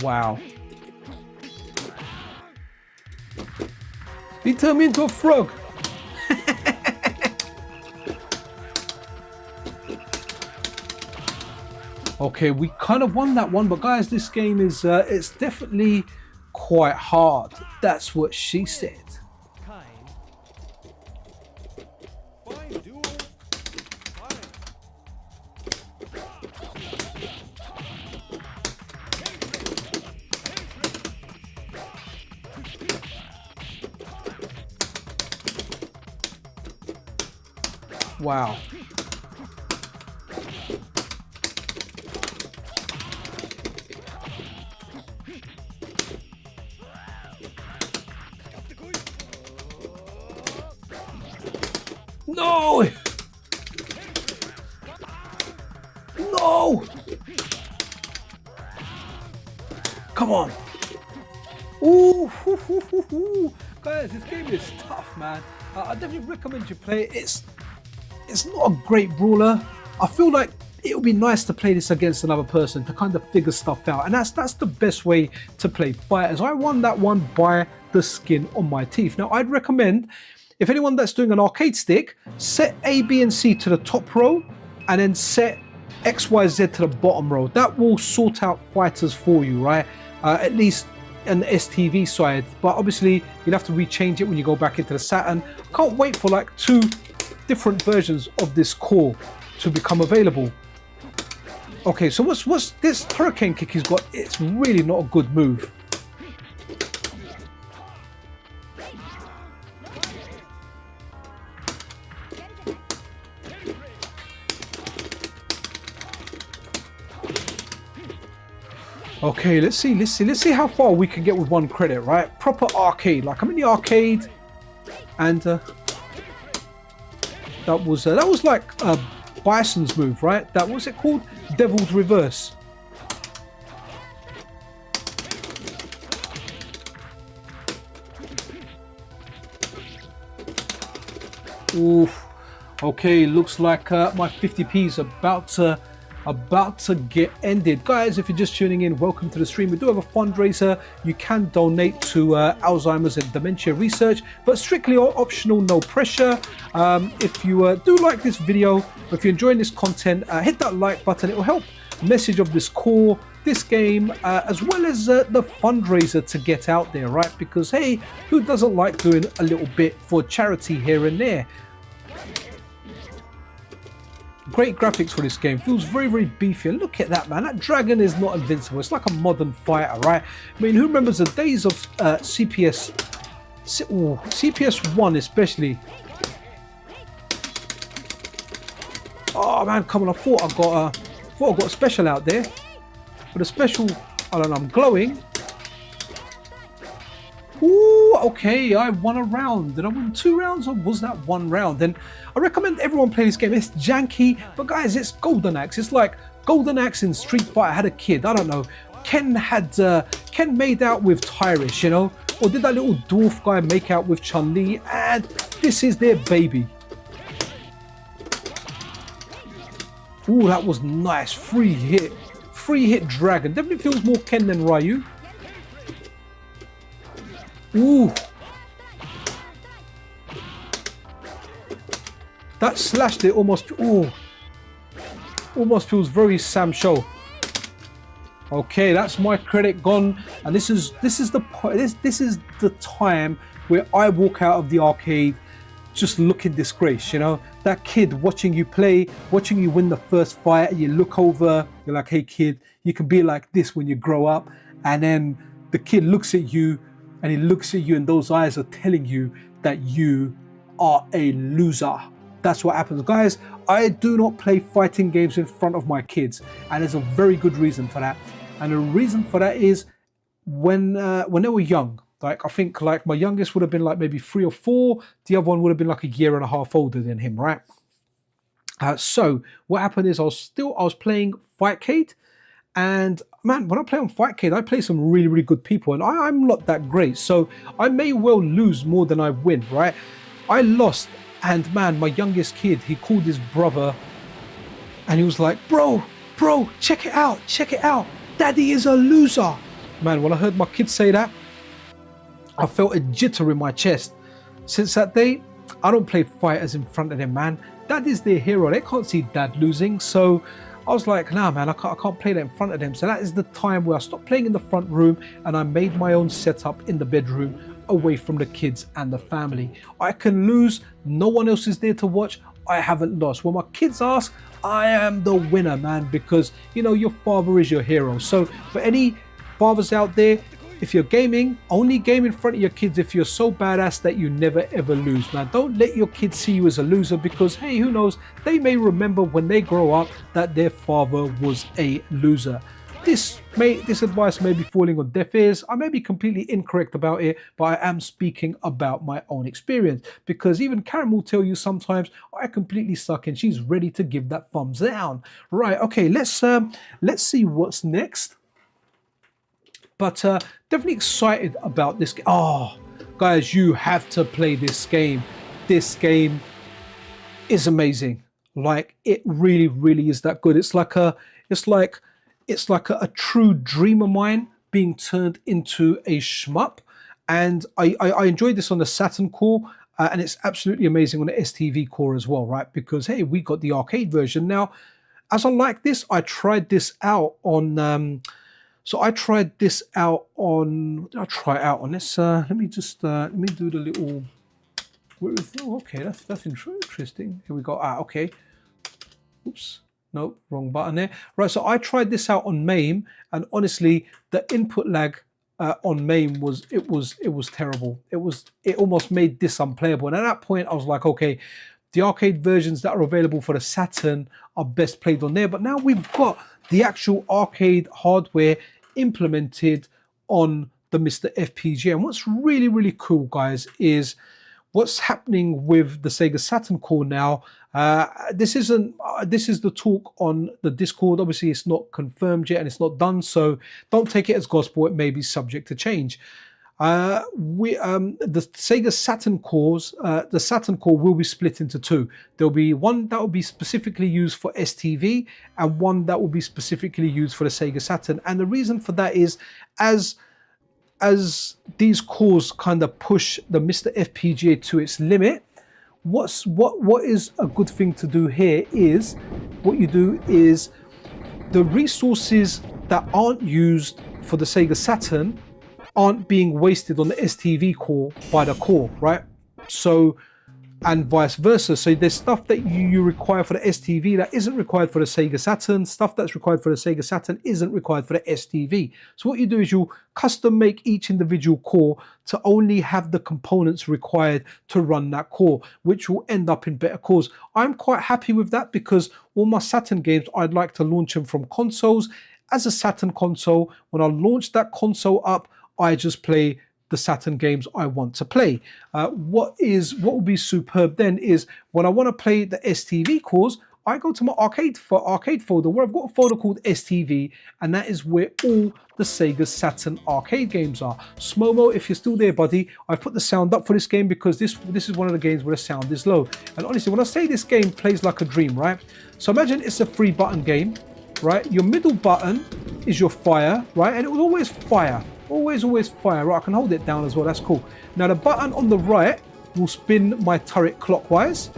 Wow. He turned me into a frog. Okay, we kind of won that one, but guys, this game is it's definitely quite hard. That's what she said. Wow. No! No! Come on! Ooh, hoo, hoo, hoo, hoo. Guys, this game is tough, man. I definitely recommend you play it. It's not a great brawler. I feel like it would be nice to play this against another person to kind of figure stuff out, and that's the best way to play fighters. I won that one by the skin on my teeth. Now, I'd recommend, if anyone that's doing an arcade stick, set A, B, and C to the top row, and then set X, Y, Z to the bottom row. That will sort out fighters for you, right? At least on the STV side, but obviously you'll have to rechange it when you go back into the Saturn. Can't wait for like 2 different versions of this core to become available. Okay, so what's this hurricane kick he's got? It's really not a good move. Okay, let's see how far we can get with 1 credit, right? Proper arcade, like I'm in the arcade, and that was like Bison's move, right? That was it called? Devil's Reverse. Oof. Okay, looks like my 50p is about to get ended. Guys, if you're just tuning in, welcome to the stream. We do have a fundraiser. You can donate to Alzheimer's and dementia research, but strictly optional, no pressure. If you do like this video, if you're enjoying this content, hit that like button. It will help message of this core, this game, as well as the fundraiser to get out there, right? Because hey, who doesn't like doing a little bit for charity here and there? Great graphics for this game. Feels very, very beefy. And look at that, man. That dragon is not invincible. It's like a modern fighter, right? I mean, who remembers the days of CPS 1 especially? Oh man, come on! I thought I got a special out there, but a special. I don't know. I'm glowing. Ooh, okay, I won a round. Did I win 2 rounds or was that 1 round? And I recommend everyone play this game. It's janky, but guys, it's Golden Axe. It's like Golden Axe in Street Fighter had a kid. I don't know. Ken made out with Tyrish, you know? Or did that little dwarf guy make out with Chun-Li? And this is their baby. Ooh, that was nice. Free hit dragon. Definitely feels more Ken than Ryu. Ooh. That slashed it almost. Ooh. Almost feels very Sam Show. Okay, that's my credit gone, and this is the time where I walk out of the arcade just looking disgraced, you know? That kid watching you play, watching you win the first fight, and you look over, you're like, hey kid, you can be like this when you grow up. And then the kid looks at you, and he looks at you, and those eyes are telling you that you are a loser. That's what happens. Guys, I do not play fighting games in front of my kids, and there's a very good reason for that. And the reason for that is when they were young, like I think like my youngest would have been like maybe 3 or 4, the other one would have been like a year and a half older than him, right? So what happened is I was playing Fightcade, and man, when I play on Fightcade, I play some really, really good people, and I'm not that great. So I may well lose more than I win, right? I lost, and man, my youngest kid, he called his brother, and he was like, bro, check it out. Daddy is a loser. Man, when I heard my kid say that, I felt a jitter in my chest. Since that day, I don't play fighters in front of them, man. Dad is their hero. They can't see dad losing. So I was like, nah, man, I can't play that in front of them. So that is the time where I stopped playing in the front room and I made my own setup in the bedroom away from the kids and the family. I can lose. No one else is there to watch. I haven't lost. When my kids ask, I am the winner, man, because, you know, your father is your hero. So for any fathers out there, if you're gaming, only game in front of your kids if you're so badass that you never ever lose, man. Don't let your kids see you as a loser because, hey, who knows, they may remember when they grow up that their father was a loser. This advice may be falling on deaf ears. I may be completely incorrect about it, but I am speaking about my own experience because even Karen will tell you sometimes I completely suck and she's ready to give that thumbs down. Right, okay, let's see what's next. But definitely excited about this game. Oh, guys, you have to play this game. This game is amazing. Like, it really, really is that good. It's like a true dream of mine being turned into a shmup. And I enjoyed this on the Saturn core, and it's absolutely amazing on the STV core as well, right? Because, hey, we got the arcade version. Now, as I like this, I tried this out on... what did I try it out on? Let's let me do the little. Oh, okay, that's interesting. Here we go. Okay. Oops. Nope, wrong button there. Right, so I tried this out on MAME, and honestly, the input lag on MAME was terrible. It almost made this unplayable. And at that point, I was like, okay, the arcade versions that are available for the Saturn are best played on there. But now we've got the actual arcade hardware implemented on the MiSTerFPGA. And what's really, really cool, guys, is what's happening with the Sega Saturn core now. This is the talk on the Discord. Obviously, it's not confirmed yet and it's not done, so don't take it as gospel. It may be subject to change. The Sega Saturn cores, the Saturn core will be split into two. There'll be one that will be specifically used for STV and one that will be specifically used for the Sega Saturn. And the reason for that is as these cores kind of push the MiSTerFPGA to its limit, what is a good thing to do here is what you do is the resources that aren't used for the Sega Saturn aren't being wasted on the STV core by the core, right? So, and vice versa. So there's stuff that you require for the STV that isn't required for the Sega Saturn. Stuff that's required for the Sega Saturn isn't required for the STV. So what you do is you custom make each individual core to only have the components required to run that core, which will end up in better cores. I'm quite happy with that because all my Saturn games, I'd like to launch them from consoles. As a Saturn console, when I launch that console up, I just play the Saturn games I want to play. What will be superb then is when I want to play the STV cores, I go to my arcade folder where I've got a folder called STV, and that is where all the Sega Saturn arcade games are. SmoMo, if you're still there, buddy, I put the sound up for this game because this is one of the games where the sound is low. And honestly, when I say this game plays like a dream, right? So imagine it's a 3-button game, right? Your middle button is your fire, right? And it will always fire. Always fire. Right, I can hold it down as well. That's cool. Now the button on the right will spin my turret clockwise,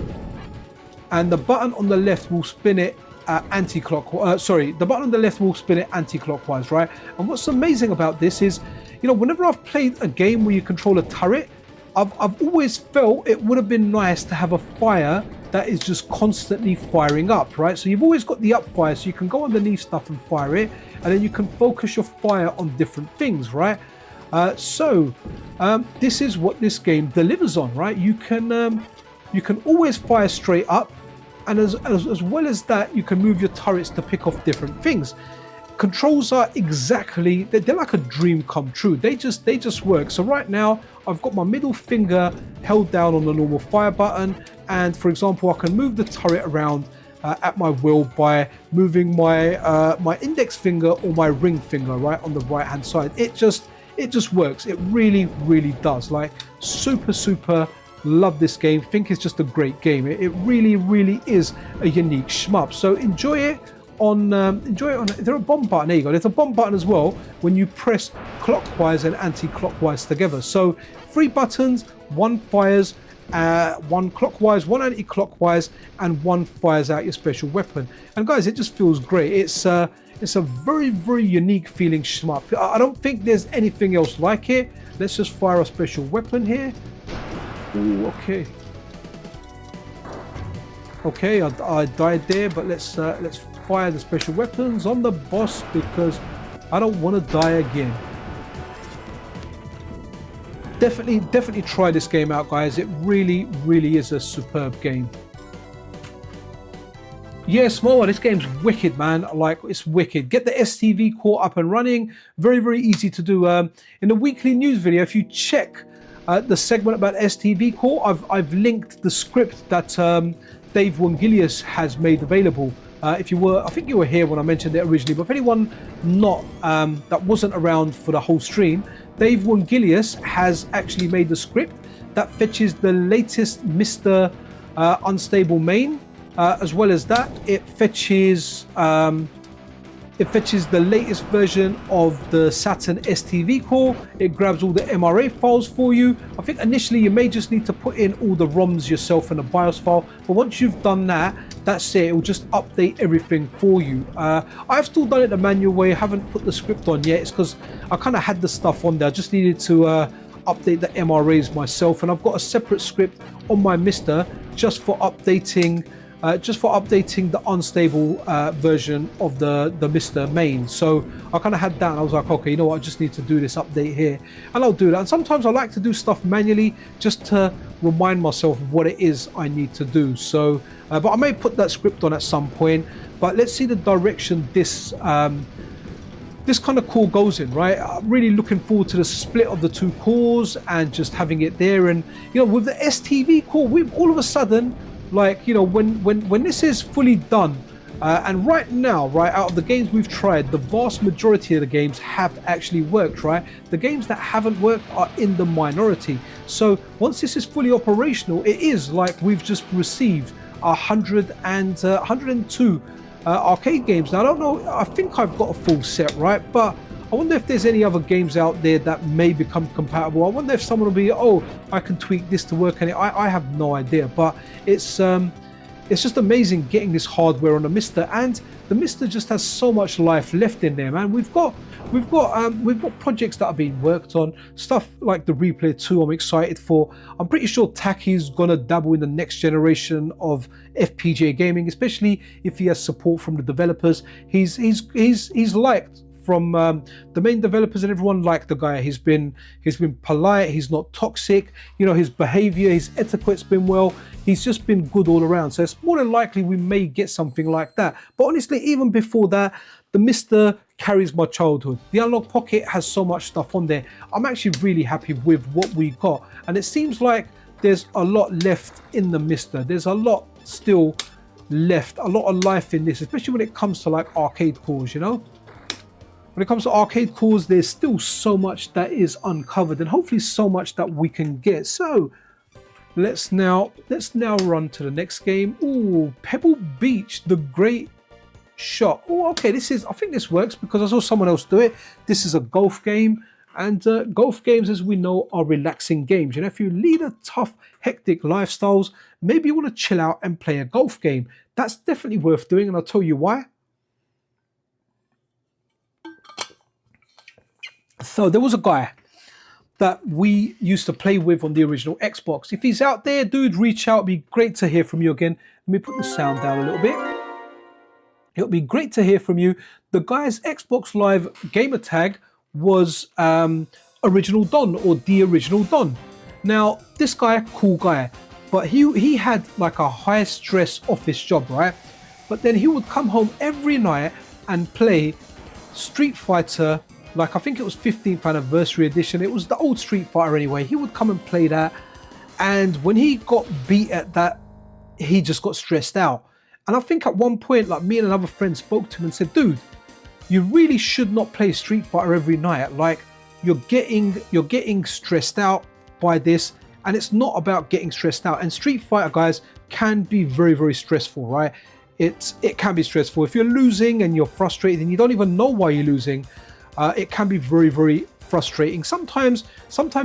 and the button on the left will spin it anti-clockwise. The button on the left will spin it anti-clockwise, right? And what's amazing about this is, you know, whenever I've played a game where you control a turret, I've always felt it would have been nice to have a fire that is just constantly firing up, right? So you've always got the up fire, so you can go underneath stuff and fire it, and then you can focus your fire on different things, right? This is what this game delivers on, right? You can always fire straight up, and as well as that, you can move your turrets to pick off different things. Controls are exactly, they're like a dream come true. They just work. So right now, I've got my middle finger held down on the normal fire button, and for example, I can move the turret around at my will by moving my my index finger or my ring finger right on the right hand side. It just works. It really does. Like super love this game. Think it's just a great game. It really is a unique shmup. So enjoy it on is there a bomb button? There you go. There's a bomb button as well when you press clockwise and anti-clockwise together. So 3 buttons, 1 fires, 1 clockwise, 1 anti-clockwise, and 1 fires out your special weapon. And guys, it just feels great. It's a very unique feeling shmup. I don't think there's anything else like it. Let's just fire a special weapon here. Ooh, okay. Okay, I died there, but let's fire the special weapons on the boss because I don't want to die again. Definitely try this game out, guys. It really is a superb game. Yeah, SmoMo, this game's wicked, man. Like, it's wicked. Get the STV core up and running. Very easy to do. In the weekly news video, if you check the segment about STV core, I've linked the script that Dave Wongilius has made available. If you were, I think you were here when I mentioned it originally, but if anyone not that wasn't around for the whole stream, Dave Wongilius has actually made the script that fetches the latest MiSTer unstable main. As well as that, it fetches the latest version of the Saturn STV core. It grabs all the MRA files for you. I think initially you may just need to put in all the ROMs yourself in a BIOS file, but once you've done that, that's it. It will just update everything for you. I've still done it the manual way. I haven't put the script on yet. It's because I kind of had the stuff on there. I just needed to update the MRAs myself, and I've got a separate script on my MiSTer just for updating the unstable version of the MiSTer main. So I kind of had that and I was like, okay, you know what, I just need to do this update here, and I'll do that. And sometimes I like to do stuff manually just to remind myself what it is I need to do. So but I may put that script on at some point. But let's see the direction this kind of core goes in, right? I'm really looking forward to the split of the 2 cores and just having it there. And you know, with the STV core, we've all of a sudden, like, you know, when this is fully done, and right now, right, out of the games we've tried, the vast majority of the games have actually worked, right? The games that haven't worked are in the minority. So once this is fully operational, it is like we've just received 102 arcade games. Now I don't know, I think I've got a full set, right? But I wonder if there's any other games out there that may become compatible. I wonder if someone will be, oh, I can tweak this to work on it. I have no idea, but it's just amazing getting this hardware on the MiSTer, and the MiSTer just has so much life left in there, man. We've got projects that are being worked on, stuff like the Replay 2 I'm excited for. I'm pretty sure Taki's gonna dabble in the next generation of FPGA gaming, especially if he has support from the developers. He's liked from the main developers, and everyone liked the guy. He's been polite, he's not toxic, you know, his behavior, his etiquette's been well. He's just been good all around. So it's more than likely we may get something like that. But honestly, even before that, the MiSTer carries my childhood. The Unlock Pocket has so much stuff on there. I'm actually really happy with what we got. And it seems like there's a lot left in the MiSTer. There's a lot still left, a lot of life in this, especially when it comes to like arcade cores, you know? When it comes to arcade cores, there's still so much that is uncovered, and hopefully so much that we can get. So let's now run to the next game. Ooh, Pebble Beach, the Great Shot. Oh, okay, I think this works because I saw someone else do it. This is a golf game, and golf games, as we know, are relaxing games. You know, if you lead a tough, hectic lifestyles, maybe you want to chill out and play a golf game. That's definitely worth doing, and I'll tell you why. So there was a guy that we used to play with on the original Xbox. If he's out there, dude, reach out. It'd be great to hear from you again. Let me put the sound down a little bit. It'll be great to hear from you. The guy's Xbox Live gamer tag was Original Don, or The Original Don. Now, this guy, cool guy, but he had like a high stress office job, right? But then he would come home every night and play Street Fighter, like I think it was 15th anniversary edition. It was the old Street Fighter anyway. He would come and play that, and when he got beat at that, he just got stressed out. And I think at one point, like me and another friend spoke to him and said, dude, you really should not play Street Fighter every night. Like you're getting stressed out by this, and it's not about getting stressed out. And Street Fighter, guys, can be very, very stressful, right? It can be stressful. If you're losing and you're frustrated and you don't even know why you're losing, it can be very, very frustrating. Sometimes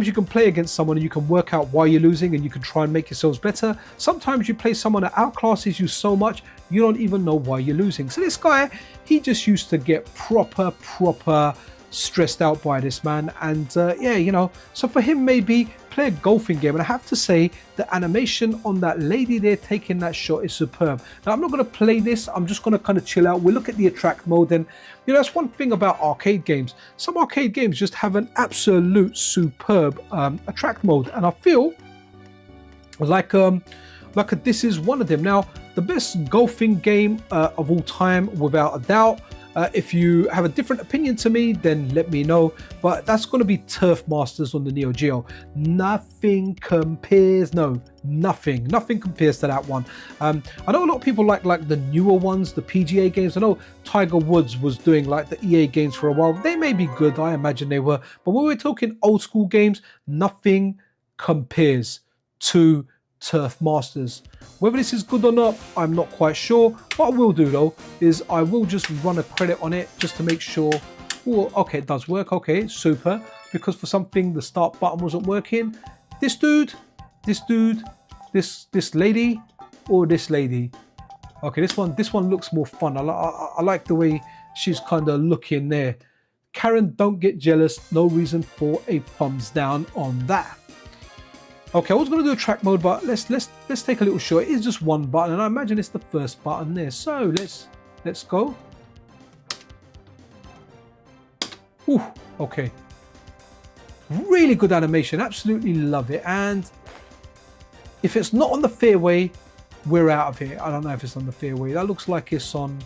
you can play against someone and you can work out why you're losing and you can try and make yourselves better. Sometimes you play someone that outclasses you so much you don't even know why you're losing. So this guy, he just used to get proper stressed out by this, man. And yeah, you know, so for him, maybe play a golfing game. And I have to say, the animation on that lady there taking that shot is superb. Now, I'm not going to play this. I'm just going to kind of chill out. We'll look at the attract mode. And, you know, that's one thing about arcade games. Some arcade games just have an absolute superb attract mode. And I feel like this is one of them. Now, the best golfing game of all time, without a doubt. If you have a different opinion to me, then let me know. But that's going to be Turf Masters on the Neo Geo. Nothing compares. No, nothing compares to that one. I know a lot of people like the newer ones, the PGA games. I know Tiger Woods was doing like the EA games for a while. They may be good. I imagine they were. But when we're talking old school games, nothing compares to Turf Masters. Whether this is good or not, I'm not quite sure. What I will do though is I will just run a credit on it just to make sure. Oh, okay, it does work. Okay, super. Because for something the start button wasn't working. This dude, this lady, or this lady. Okay, this one looks more fun. I like the way she's kind of looking there. Karen, don't get jealous. No reason for a thumbs down on that. Okay, I was going to do a track mode, but let's take a little shot. It is just one button, and I imagine it's the first button there. So let's go. Ooh, okay. Really good animation. Absolutely love it. And if it's not on the fairway, we're out of here. I don't know if it's on the fairway. That looks like it's on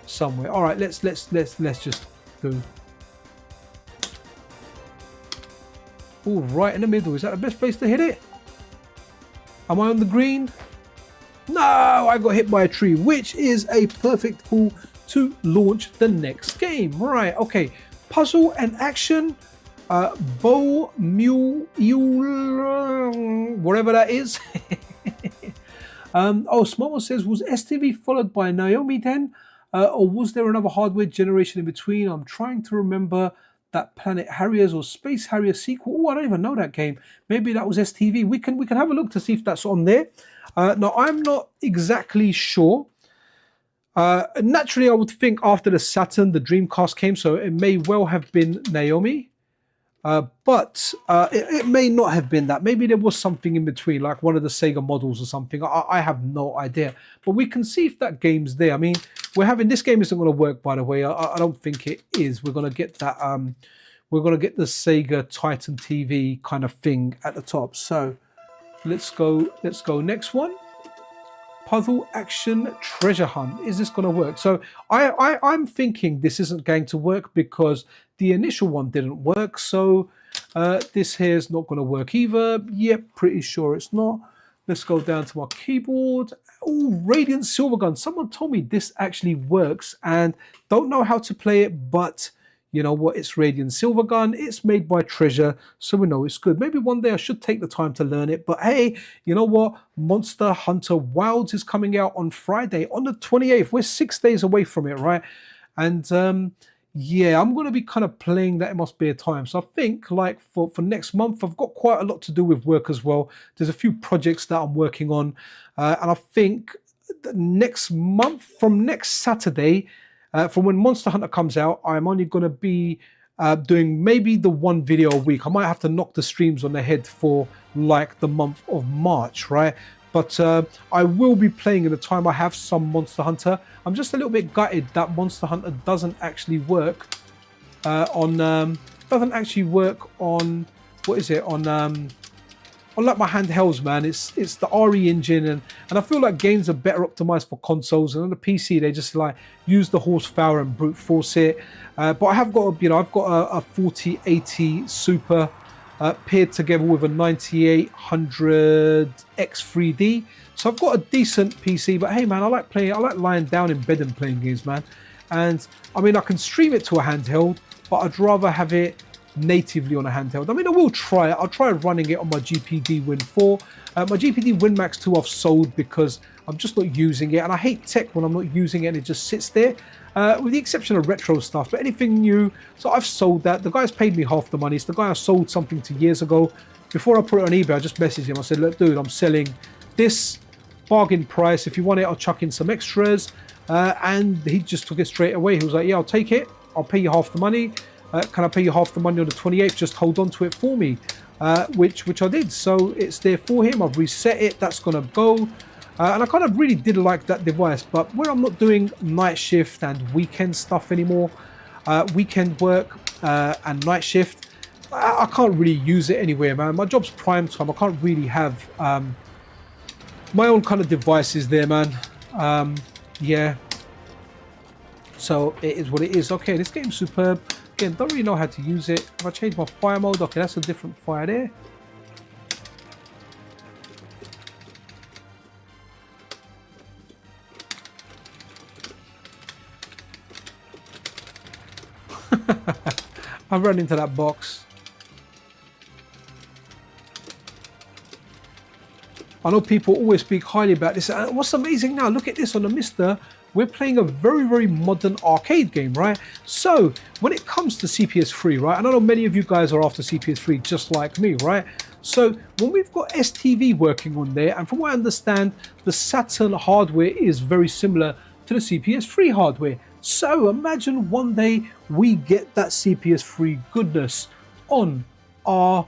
somewhere. All right, let's just do. Oh, right in the middle. Is that the best place to hit it? Am I on the green? No, I got hit by a tree, which is a perfect call to launch the next game. Right, okay. Puzzle and action. Bow, mule, whatever that is. Oh, SmoMo says, was STV followed by Naomi then? Or was there another hardware generation in between? I'm trying to remember that Planet Harriers or Space Harrier sequel. Oh, I don't even know that game. Maybe that was STV. We can have a look to see if that's on there. No, I'm not exactly sure. Naturally, I would think after the Saturn, the Dreamcast came, so it may well have been Naomi. But it may not have been that. Maybe there was something in between, like one of the Sega models or something. I have no idea. But we can see if that game's there. I mean, this game isn't going to work, by the way. I don't think it is. We're going to get that. We're going to get the Sega Titan TV kind of thing at the top. So let's go next one. Puzzle action treasure hunt. Is this going to work? So I'm thinking this isn't going to work because the initial one didn't work. So this here is not going to work either. Yep, pretty sure it's not. Let's go down to my keyboard. Oh, Radiant Silvergun. Someone told me this actually works and don't know how to play it, but you know what? It's Radiant Silvergun. It's made by Treasure, so we know it's good. Maybe one day I should take the time to learn it. But hey, you know what? Monster Hunter Wilds is coming out on Friday, on the 28th. We're 6 days away from it, right? And yeah, I'm going to be kind of playing that in my spare time. So I think like for next month, I've got quite a lot to do with work as well. There's a few projects that I'm working on. And I think next month, from next Saturday, from when Monster Hunter comes out, I'm only going to be doing maybe the one video a week. I might have to knock the streams on the head for like the month of March, right? But I will be playing in the time I have some Monster Hunter. I'm just a little bit gutted that Monster Hunter doesn't actually work on what is it, on like my handhelds, man. It's the RE engine, and I feel like games are better optimized for consoles, and on the PC they just like use the horsepower and brute force it. But I have got I've got a 4080 Super paired together with a 9800X3D. So I've got a decent PC, but hey man, I like lying down in bed and playing games, man. And I mean, I can stream it to a handheld, but I'd rather have it natively on a handheld. I mean, I will try it. I'll try running it on my GPD Win 4. My GPD Win Max 2 I've sold because I'm just not using it, and I hate tech when I'm not using it and it just sits there, with the exception of retro stuff. But anything new, so I've sold that. The guy's paid me half the money. It's the guy I sold something to years ago. Before I put it on eBay, I just messaged him. I said, look dude, I'm selling this, bargain price. If you want it, I'll chuck in some extras. And he just took it straight away. He was like, yeah, I'll take it. I'll pay you half the money. Can I pay you half the money on the 28th? Just hold on to it for me. Which I did. So it's there for him. I've reset it. That's going to go. And I kind of really did like that device. But where I'm not doing night shift and weekend stuff anymore, weekend work and night shift, I can't really use it anywhere, man. My job's prime time. I can't really have my own kind of devices there, man. Yeah. So it is what it is. Okay, this game's superb. Again, don't really know how to use it. If I change my fire mode, okay, that's a different fire there. I ran into that box. I know people always speak highly about this. And what's amazing now, look at this on the MiSTer. We're playing a very, very modern arcade game, right? So when it comes to CPS3, right? And I know many of you guys are after CPS3 just like me, right? So when we've got STV working on there, and from what I understand, the Saturn hardware is very similar to the CPS3 hardware. So imagine one day we get that CPS3 goodness on our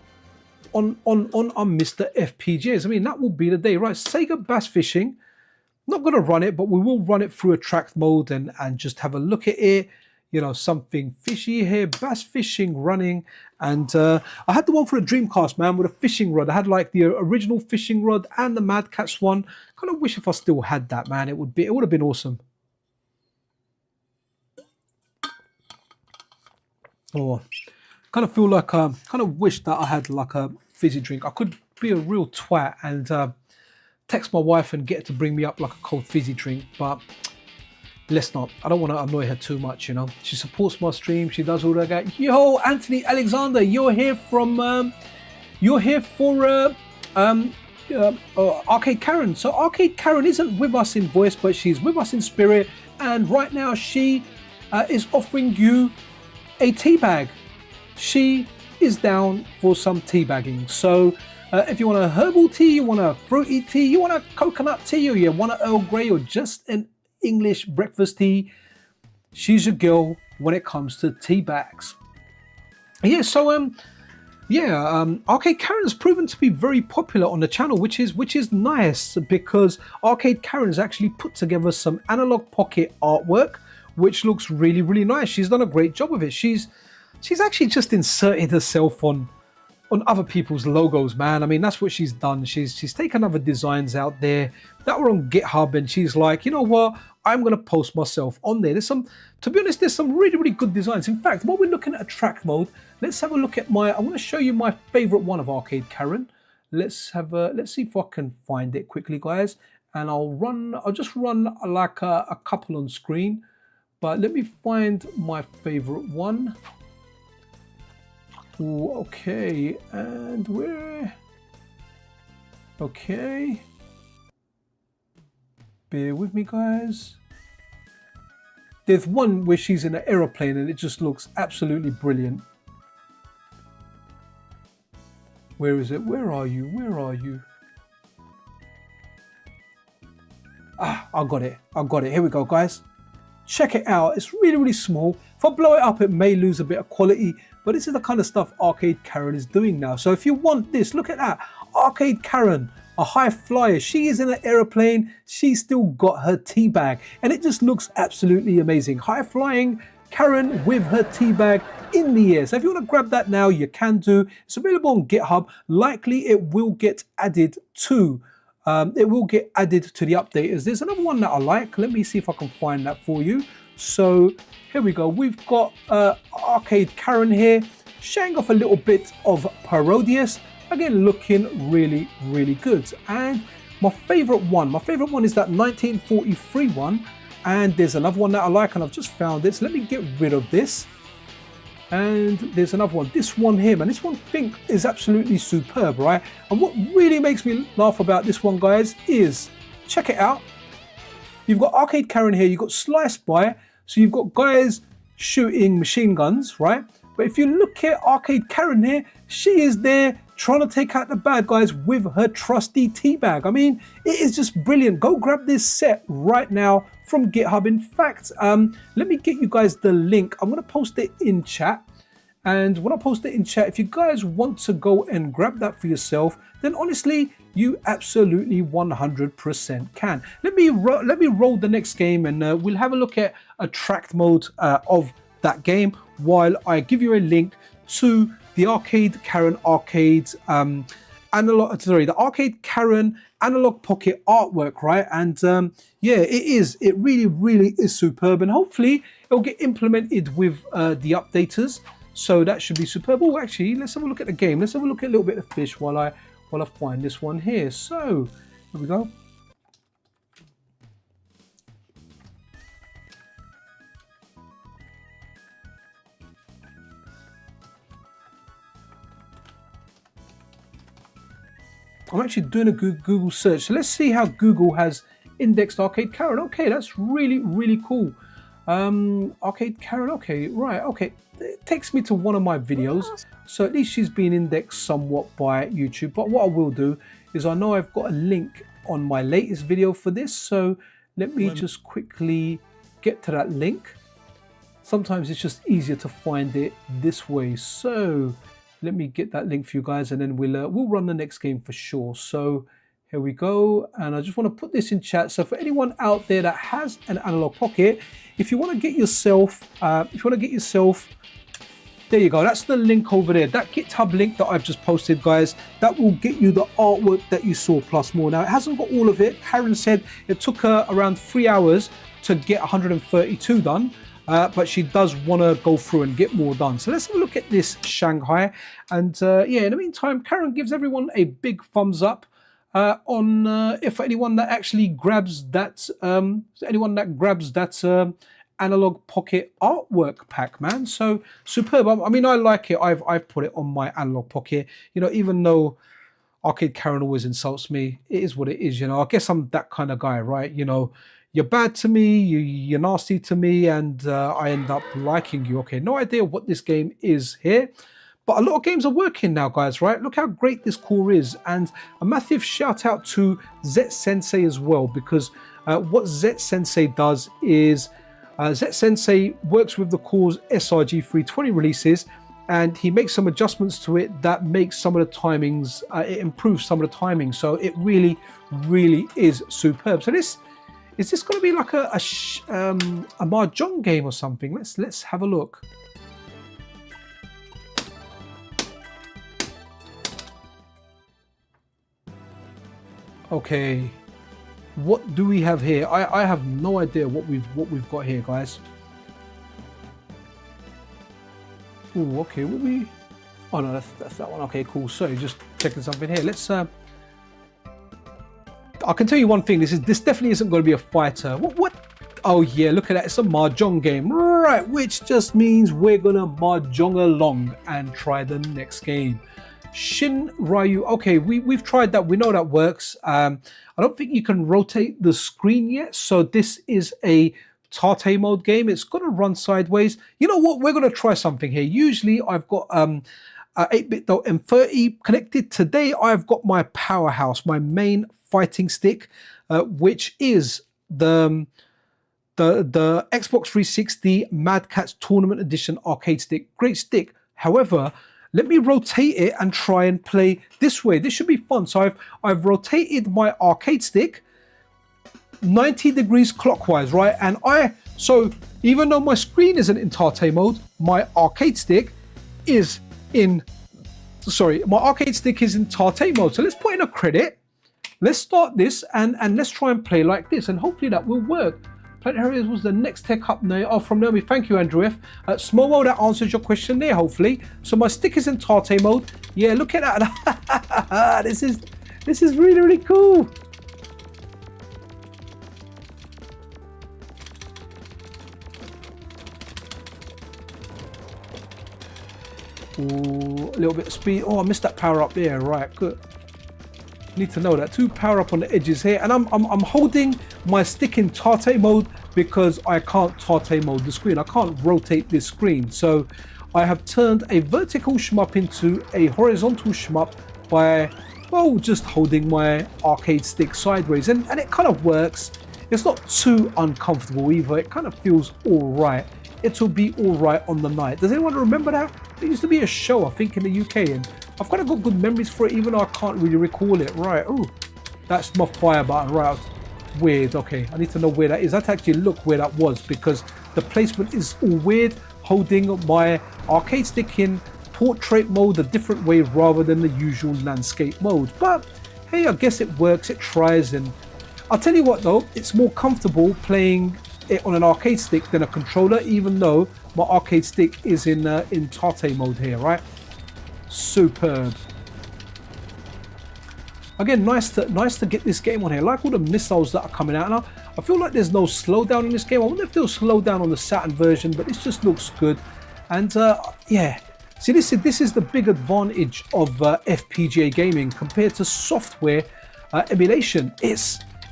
MiSTerFPGAs. I mean, that will be the day, right? Sega Bass Fishing. Not going to run it, but we will run it through a tracked mode and just have a look at it. You know, something fishy here, bass fishing running. And I had the one for a Dreamcast, man, with a fishing rod. I had like the original fishing rod and the Mad Catz one. Kind of wish if I still had that, man. It would have been awesome. Oh, kind of feel like kind of wish that I had like a fizzy drink. I could be a real twat and text my wife and get her to bring me up like a cold fizzy drink, but let's not. I don't want to annoy her too much, you know. She supports my stream. She does all that. Yo, Anthony Alexander, you're here from Arcade Karen. So Arcade Karen isn't with us in voice, but she's with us in spirit. And right now she is offering you a tea bag. She is down for some tea bagging. So if you want a herbal tea, you want a fruity tea, you want a coconut tea, or you want an Earl Grey, or just an English breakfast tea, she's your girl when it comes to tea bags. Yeah, so Arcade Karen has proven to be very popular on the channel, which is nice, because Arcade Karen has actually put together some Analog Pocket artwork, which looks really, really nice. She's done a great job with it. She's actually just inserted herself on other people's logos, man. I mean, that's what she's done. She's taken other designs out there that were on GitHub, and she's like, you know what? I'm gonna post myself on there. To be honest, there's some really, really good designs. In fact, while we're looking at a track mode, let's have a look at I want to show you my favorite one of Arcade Karen. Let's see if I can find it quickly, guys. And I'll just run like a couple on screen, but let me find my favorite one. Ooh, okay, and where? Okay. Bear with me, guys. There's one where she's in an aeroplane and it just looks absolutely brilliant. Where is it? Where are you? Where are you? Ah, I got it. Here we go, guys. Check it out. It's really, really small. If I blow it up, it may lose a bit of quality, but this is the kind of stuff Arcade Karen is doing now. So if you want this, look at that. Arcade Karen, a high flyer. She is in an aeroplane. She's still got her tea bag, and it just looks absolutely amazing. High flying Karen with her tea bag in the air. So if you want to grab that now, you can do. It's available on GitHub. Likely it will get added to the updaters. There's another one that I like. Let me see if I can find that for you. So here we go. We've got Arcade Karen here. showing off a little bit of Parodius. Again, looking really, really good. And my favorite one is that 1943 one. And there's another one that I like, and I've just found this. Let me get rid of this. And there's another one, this one here, man. This one I think is absolutely superb, right? And what really makes me laugh about this one, guys, is, check it out. You've got Arcade Karen here, you've got Slice By, so you've got guys shooting machine guns, right? But if you look at Arcade Karen here, she is there trying to take out the bad guys with her trusty tea bag. I mean, it is just brilliant. Go grab this set right now from GitHub. In fact, let me get you guys the link. I'm going to post it in chat. And when I post it in chat, if you guys want to go and grab that for yourself, then honestly, you absolutely 100% can. Let me roll the next game, and we'll have a look at a tracked mode of that game while I give you a link to the Arcade Karen the Arcade Karen Analog Pocket artwork, right? And yeah, it really is superb, and hopefully it'll get implemented with the updaters. So that should be superb. Oh, actually, let's have a look at the game. Let's have a look at a little bit of fish while I find this one here. So here we go. I'm actually doing a Google search. So let's see how Google has indexed Arcade Karen. Okay, that's really cool. Arcade Karen, okay, right, okay. It takes me to one of my videos. So at least she's been indexed somewhat by YouTube. But what I will do is, I know I've got a link on my latest video for this. So let me just quickly get to that link. Sometimes it's just easier to find it this way. So let me get that link for you guys, and then we'll run the next game for sure. So here we go, and I just want to put this in chat. So for anyone out there that has an Analog Pocket, if you want to get yourself, there you go. That's the link over there. That GitHub link that I've just posted, guys, that will get you the artwork that you saw plus more. Now, it hasn't got all of it. Karen said it took her around 3 hours to get 132 done. But she does want to go through and get more done. So let's have a look at this Shanghai. And yeah, in the meantime, Karen gives everyone a big thumbs up on if anyone that actually grabs that, Analog Pocket artwork pack, man. So superb. I mean, I like it. I've put it on my Analog Pocket. You know, even though Arcade Karen always insults me, it is what it is. You know, I guess I'm that kind of guy, right? You know, you're bad to me, you're nasty to me, and I end up liking you. Okay, no idea what this game is here, but a lot of games are working now, guys, right? Look how great this core is, and a massive shout out to Zet Sensei as well, because what Zet Sensei does is Zet Sensei works with the core's SRG 320 releases, and he makes some adjustments to it that makes some of the timings, it improves some of the timing. So it really is superb. So this, is this going to be like a mahjong game or something? Let's have a look. Okay, what do we have here? I have no idea what we've got here, guys. Oh, okay, what we? Oh no, that's that one. Okay, cool. So just checking something here. Let's. I can tell you one thing. This definitely isn't going to be a fighter. What? Oh yeah, look at that. It's a mahjong game, right? Which just means we're gonna mahjong along and try the next game. Shin Ryu. Okay, we've tried that. We know that works. I don't think you can rotate the screen yet. So this is a Tate mode game. It's gonna run sideways. You know what? We're gonna try something here. Usually I've got 8-bit M30 connected. Today I've got my powerhouse, my main fighting stick, which is the Xbox 360 Mad Catz Tournament Edition arcade stick. Great stick. However, let me rotate it and try and play this way. This should be fun. So I've rotated my arcade stick 90 degrees clockwise, right? And so even though my screen isn't in Tate mode, my arcade stick is in, my arcade stick is in Tate mode. So let's put in a credit. Let's start this and let's try and play like this, and hopefully that will work. Planetarians was the next tech up there. Oh, from Naomi. Thank you, Andrew F. SmoMo, that answers your question there, hopefully. So my stick is in Tate mode. Yeah, look at that. This is really, really cool. Ooh, a little bit of speed. Oh, I missed that power up there. Right, good. Need to know that. 2 power up on the edges here, and I'm holding my stick in Tate mode because I can't Tate mode the screen. I can't rotate this screen, so I have turned a vertical shmup into a horizontal shmup by, well, just holding my arcade stick sideways, and it kind of works. It's not too uncomfortable either. It kind of feels all right. It'll be all right on the night. Does anyone remember that? There used to be a show, I think, in the UK, and I've kind of got good memories for it, even though I can't really recall it. Right, oh, that's my fire button. Right, weird. Okay, I need to know where that is. I had to actually look where that was because the placement is all weird, holding my arcade stick in portrait mode a different way rather than the usual landscape mode. But hey, I guess it works, it tries, and I'll tell you what though, it's more comfortable playing it on an arcade stick than a controller, even though my arcade stick is in Tate mode here, right? Superb. Again, nice to get this game on here. I like all the missiles that are coming out now. I feel like there's no slowdown in this game. I wonder if there's slowdown on the Saturn version, but this just looks good. And yeah, see, this is the big advantage of FPGA gaming compared to software emulation.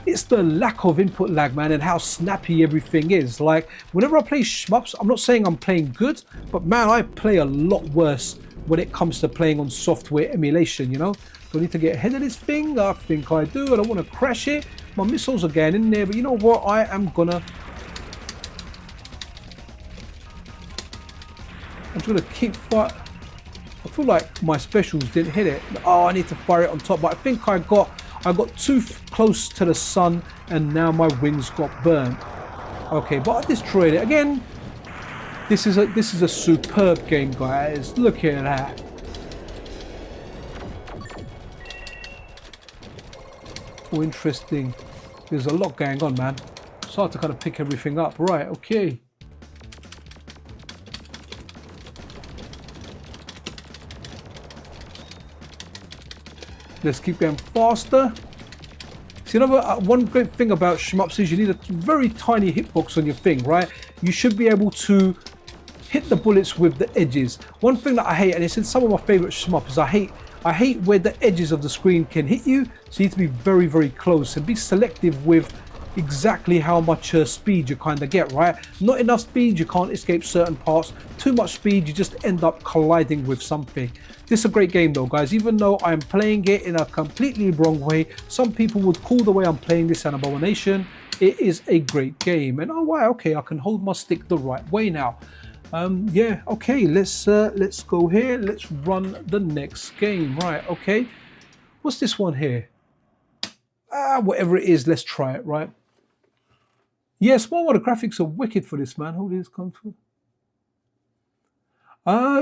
It's the lack of input lag, man, and how snappy everything is. Like, whenever I play shmups, I'm not saying I'm playing good, but man, I play a lot worse when it comes to playing on software emulation, you know? Do I need to get ahead of this thing? I think I do. I don't want to crash it. My missiles are getting in there, but you know what? I'm just gonna keep fire. I feel like my specials didn't hit it. Oh, I need to fire it on top, but I think I got too close to the sun and now my wings got burnt. Okay, but I destroyed it again. This is a superb game, guys. Look at that. Oh, interesting. There's a lot going on, man. It's hard to kind of pick everything up. Right, okay. Let's keep going faster. See, one great thing about shmups is you need a very tiny hitbox on your thing, right? You should be able to hit the bullets with the edges. One thing that I hate, and it's in some of my favorite shmups, I hate where the edges of the screen can hit you. So you need to be very, very close and be selective with exactly how much speed you kind of get, right? Not enough speed, you can't escape certain parts. Too much speed, you just end up colliding with something. This is a great game though, guys. Even though I'm playing it in a completely wrong way, some people would call the way I'm playing this an abomination. It is a great game, and oh wow, okay, I can hold my stick the right way now. Yeah, okay, let's go here. Let's run the next game. Right, okay. What's this one here? Whatever it is, let's try it, right? Yeah, SmoMo, the graphics are wicked for this, man. Who did this come from?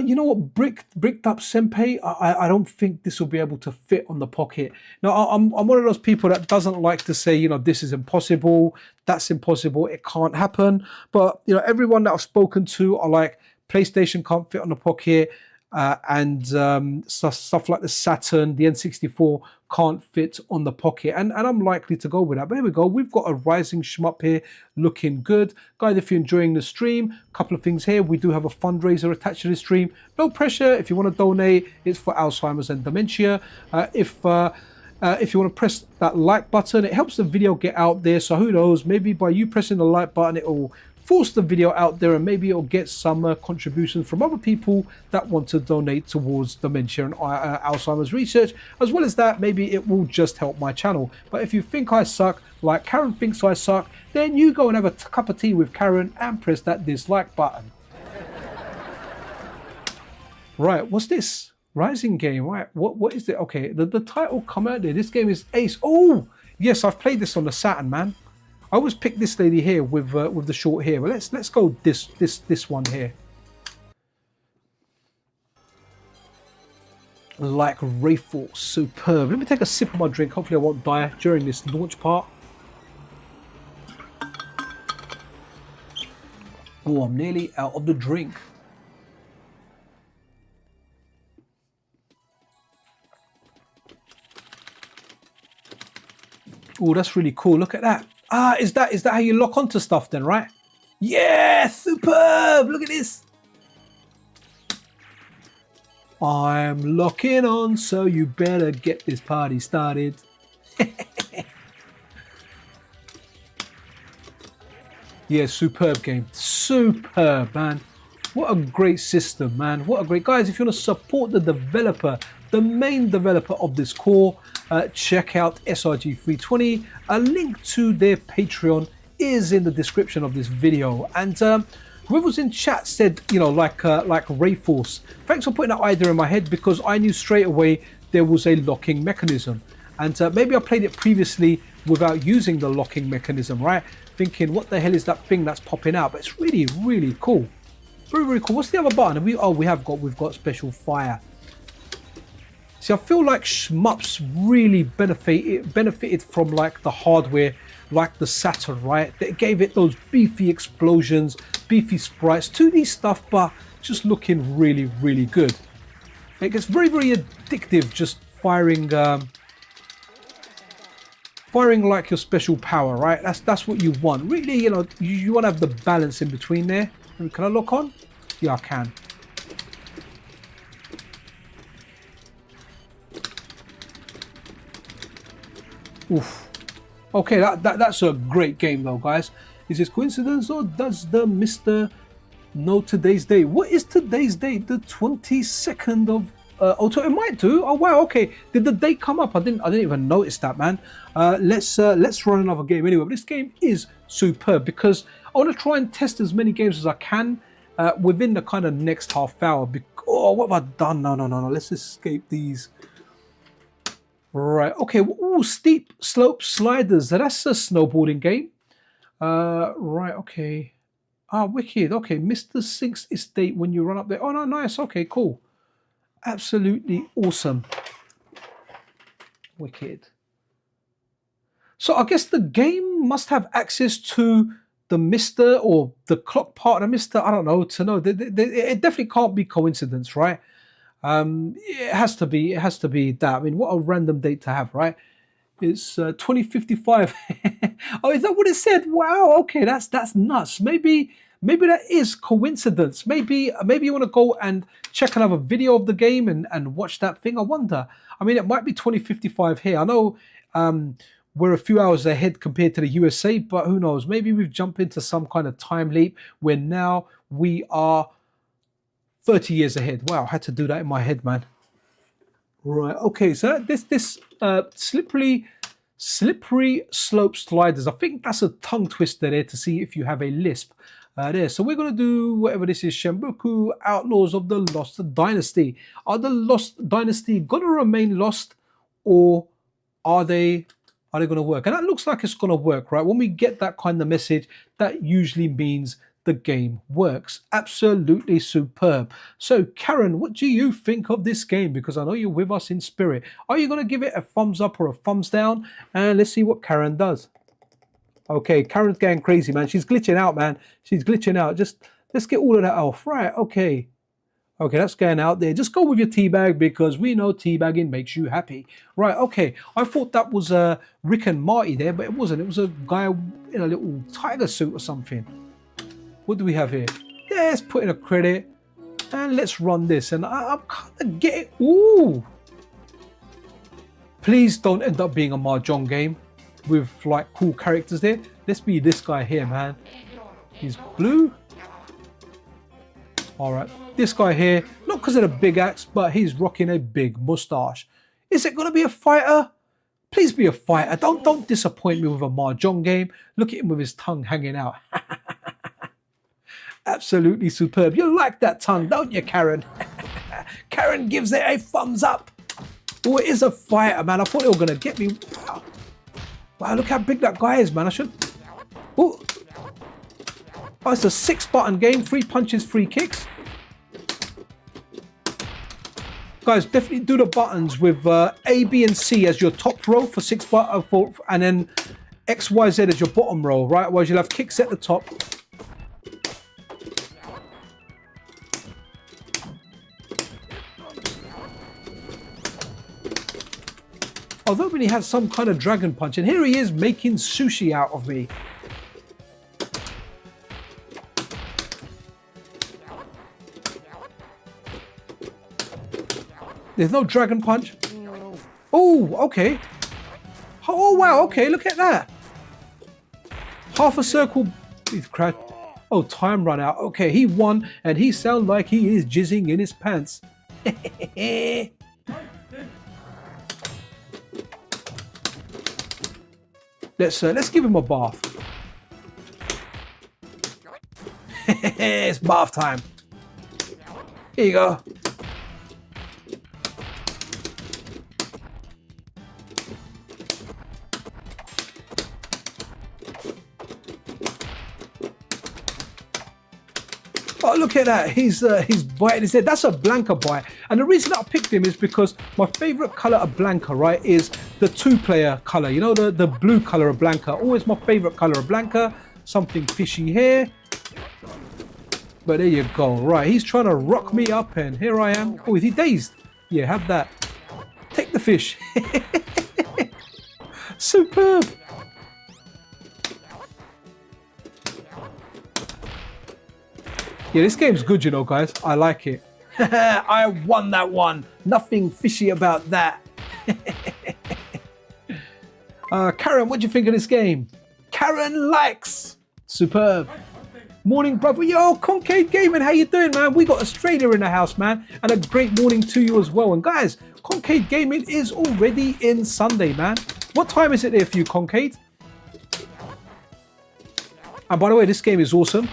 You know what, bricked up Senpai, I don't think this will be able to fit on the pocket. Now, I'm one of those people that doesn't like to say, you know, this is impossible, that's impossible, it can't happen. But, you know, everyone that I've spoken to are like, PlayStation can't fit on the pocket, and stuff like the Saturn, the N64 can't fit on the pocket, and I'm likely to go with that. But here we go, we've got a rising shmup here, looking good. Guys, if you're enjoying the stream, a couple of things here. We do have a fundraiser attached to the stream. No pressure. If you want to donate, it's for Alzheimer's and dementia. If you want to press that like button, it helps the video get out there. So who knows, maybe by you pressing the like button, it will force the video out there, and maybe it'll get some contributions from other people that want to donate towards dementia and Alzheimer's research. As well as that, maybe it will just help my channel. But if you think I suck, like Karen thinks I suck, then you go and have a cup of tea with Karen and press that dislike button. Right, what's this? Rising game, right? What is it? Okay, the title come out there. This game is Ace. Oh, yes, I've played this on the Saturn, man. I always pick this lady here with the short hair, but let's go this one here. Like Rayful, superb. Let me take a sip of my drink. Hopefully I won't die during this launch part. Oh, I'm nearly out of the drink. Oh, that's really cool. Look at that. Ah, is that how you lock onto stuff then, right? Yeah, superb. Look at this. I'm locking on, so you better get this party started. Yeah, superb game. Superb, man. What a great system, man. What a great... Guys, if you want to support the developer, the main developer of this core, check out SRG320. A link to their Patreon is in the description of this video. And whoever was in chat said, you know, like Rayforce. Thanks for putting that idea in my head, because I knew straight away there was a locking mechanism. And maybe I played it previously without using the locking mechanism, right? Thinking, what the hell is that thing that's popping out? But it's really, really cool. Very, very cool. What's the other button? We've got special fire. See, I feel like shmups really benefited from like the hardware, like the Saturn, right? They gave it those beefy explosions, beefy sprites, 2D stuff, but just looking really, really good. It gets very, very addictive just firing like your special power, right? That's what you want. Really, you know, you want to have the balance in between there. Can I lock on? Yeah, I can. Oof. Okay, that's a great game though, guys. Is this coincidence, or does the MiSTer know today's date? What is today's date? The 22nd of oh, it might do. Oh wow, okay. Did the date come up? I didn't even notice that, man. Let's run another game anyway. But this game is superb because I want to try and test as many games as I can within the kind of next half hour. Oh, what have I done? No. Let's escape these. Right. Okay. Ooh, steep slope sliders. That's a snowboarding game. Right. Okay. Ah, wicked. Okay. MiSTer sinks estate when you run up there. Oh no, nice. Okay, cool. Absolutely awesome. Wicked. So I guess the game must have access to the MiSTer or the clock part of the MiSTer. I don't know to know. It definitely can't be coincidence, right? It has to be. It has to be that. I mean, what a random date to have, right? It's 2055. Oh, is that what it said? Wow. Okay, that's nuts. Maybe that is coincidence. Maybe you want to go and check another video of the game and watch that thing. I wonder. I mean, it might be 2055 here. I know we're a few hours ahead compared to the USA, but who knows? Maybe we've jumped into some kind of time leap where now we are 30 years ahead. Wow, I had to do that in my head, man. Right, okay, so this slippery slope sliders. I think that's a tongue twister there to see if you have a lisp there. So we're going to do whatever this is. Shenboku Outlaws of the Lost Dynasty. Are the Lost Dynasty going to remain lost, or are they going to work? And that looks like it's going to work, right? When we get that kind of message, that usually means the game works. Absolutely superb. So Karen, what do you think of this game? Because I know you're with us in spirit. Are you going to give it a thumbs up or a thumbs down? And let's see what Karen does. Okay, Karen's going crazy, man. She's glitching out, man. She's glitching out. Just let's get all of that off. Right, okay. Okay, that's going out there. Just go with your teabag because we know teabagging makes you happy. Right, okay. I thought that was Rick and Marty there, but it wasn't. It was a guy in a little tiger suit or something. What do we have here? Let's put in a credit and let's run this. And I'm kind of getting... Ooh! Please don't end up being a Mahjong game with like cool characters there. Let's be this guy here, man. He's blue. All right. This guy here, not because of the big axe, but he's rocking a big mustache. Is it going to be a fighter? Please be a fighter. Don't disappoint me with a Mahjong game. Look at him with his tongue hanging out. Absolutely superb. You like that tongue, don't you, Karen? Karen gives it a thumbs up. Oh, it is a fighter, man. I thought they were going to get me. Wow. Wow, look how big that guy is, man. I should... Oh, it's a 6-button game. 3 punches, 3 kicks. Guys, definitely do the buttons with A, B, and C as your top row for 6 buttons, and then X, Y, Z as your bottom row, right? Otherwise, you'll have kicks at the top. was hoping he had some kind of dragon punch, and here he is making sushi out of me. There's no dragon punch. Oh, okay. Oh, wow, okay, look at that. Half a circle. He's cracked. Oh, time run out. Okay, he won, and he sounds like he is jizzing in his pants. Let's give him a bath. It's bath time. Here you go. Oh, look at that. He's biting his head. That's a Blanca bite. And the reason I picked him is because my favorite color of Blanca, right, is the two-player color. You know, the blue color of Blanca. Always my favorite color of Blanca. Something fishy here. But there you go. Right, he's trying to rock me up, and here I am. Oh, is he dazed? Yeah, have that. Take the fish. Superb. Yeah, this game's good, you know, guys. I like it. I won that one. Nothing fishy about that. Karen, what do you think of this game? Karen likes. Superb. Morning, brother. Yo, Concave Gaming, how you doing, man? We got Australia in the house, man. And a great morning to you as well. And guys, Concave Gaming is already in Sunday, man. What time is it there for you, Concave? And by the way, this game is awesome.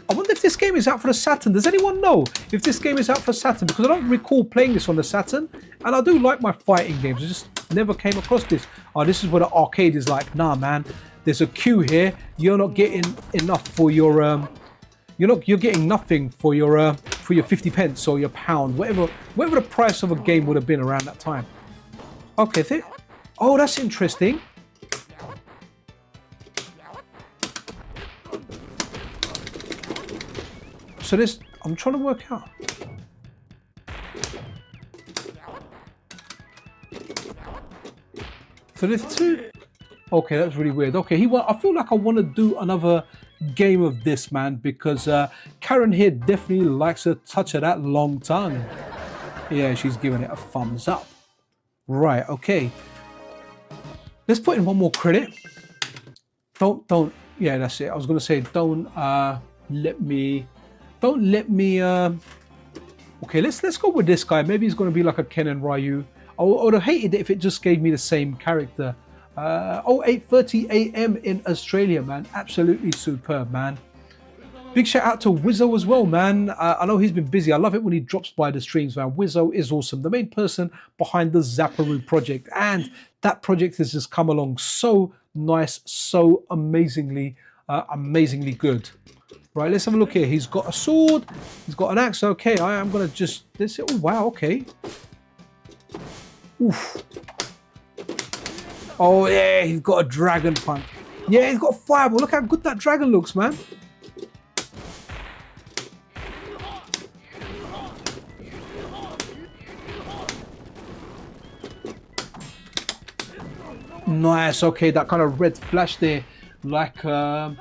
I wonder if this game is out for the Saturn. Does anyone know if this game is out for Saturn? Because I don't recall playing this on the Saturn. And I do like my fighting games. I just never came across this. Oh, this is where the arcade is like, nah, man. There's a queue here. You're not getting enough for your you're getting nothing for your 50 pence or your pound, whatever the price of a game would have been around that time. Okay, oh, that's interesting. So this, I'm trying to work out. So there's two. Okay, that's really weird. Okay, I feel like I want to do another game of this, man, because Karen here definitely likes a touch of that long tongue. Yeah, she's giving it a thumbs up. Right, okay. Let's put in one more credit. Don't, yeah, that's it. I was going to say, don't let me, okay, let's go with this guy. Maybe he's going to be like a Ken and Ryu. I would have hated it if it just gave me the same character. 8:30 a.m. in Australia, man. Absolutely superb, man. Big shout out to Wizzo as well, man. I know he's been busy. I love it when he drops by the streams, man. Wizzo is awesome. The main person behind the Zapparoo project. And that project has just come along so nice, so amazingly good. Right, let's have a look here. He's got a sword. He's got an axe. Okay, I'm going to just... Oh, wow, okay. Oof. Oh, yeah, he's got a dragon punch. Yeah, he's got a fireball. Look how good that dragon looks, man. Nice. Okay, that kind of red flash there, like a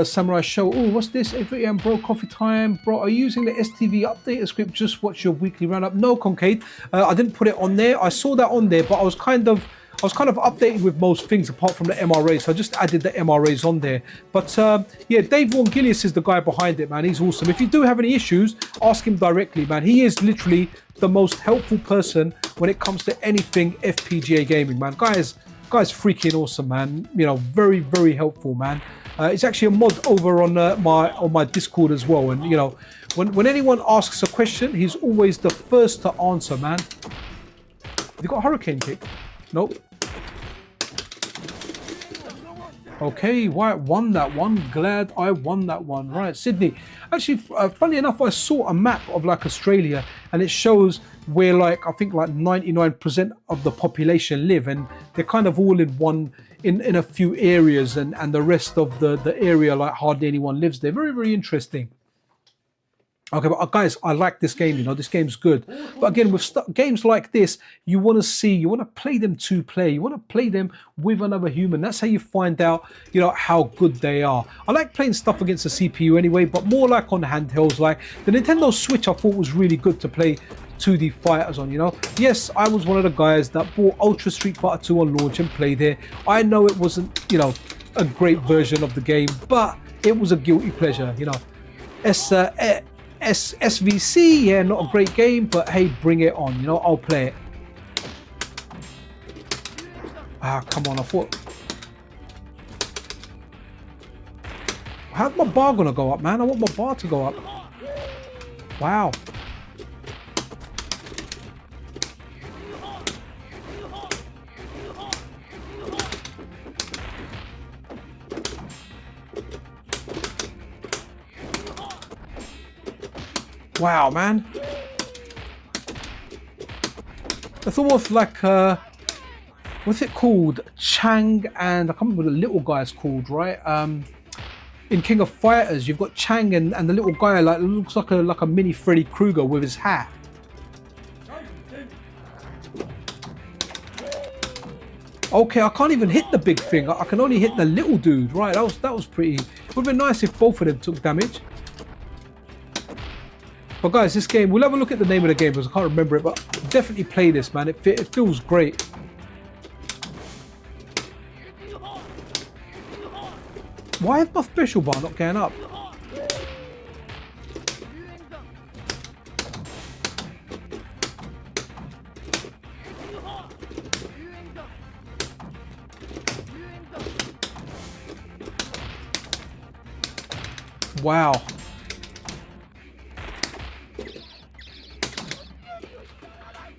samurai show. Oh, what's this? 8 a.m. bro, coffee time, bro. Are you using the STV updater script? Just watch your weekly roundup. No, Concave, I didn't put it on there. I saw that on there, but I was kind of updated with most things apart from the MRA, so I just added the MRAs on there. But yeah, Dave Wongilius is the guy behind it, man. He's awesome. If you do have any issues, ask him directly, man. He is literally the most helpful person when it comes to anything FPGA gaming, man. Guy's freaking awesome, man. You know, very, very helpful, man. It's actually a mod over on my Discord as well. And you know, when anyone asks a question, he's always the first to answer, man. Have you got a hurricane kick? Nope. Okay, I won that one. Glad I won that one. Right, Sydney. Actually, funny enough, I saw a map of like Australia, and it shows where like I think like 99% of the population live, and they're kind of all in a few areas, and the rest of the area like hardly anyone lives there. Very, very interesting. Okay, but guys, I like this game. You know, this game's good. But again, with games like this, you want to see, you want to play them to play. You want to play them with another human. That's how you find out, you know, how good they are. I like playing stuff against the CPU anyway, but more like on handhelds. Like the Nintendo Switch, I thought was really good to play 2D fighters on, you know. Yes, I was one of the guys that bought Ultra Street Fighter 2 on launch and played it. I know it wasn't, you know, a great version of the game, but it was a guilty pleasure, you know. SVC, yeah, not a great game, but hey, bring it on, you know, I'll play it. Ah, come on, I thought... How's my bar gonna go up, man? I want my bar to go up. Wow. Wow, man. It's almost like, what's it called? Chang and, I can't remember what the little guy's called, right? In King of Fighters, you've got Chang and the little guy, like, looks like a mini Freddy Krueger with his hat. Okay, I can't even hit the big thing. I can only hit the little dude, right? That was pretty. It would have been nice if both of them took damage. But guys, this game, we'll have a look at the name of the game because I can't remember it, but definitely play this, man. It feels great. Why is my special bar not going up? Wow.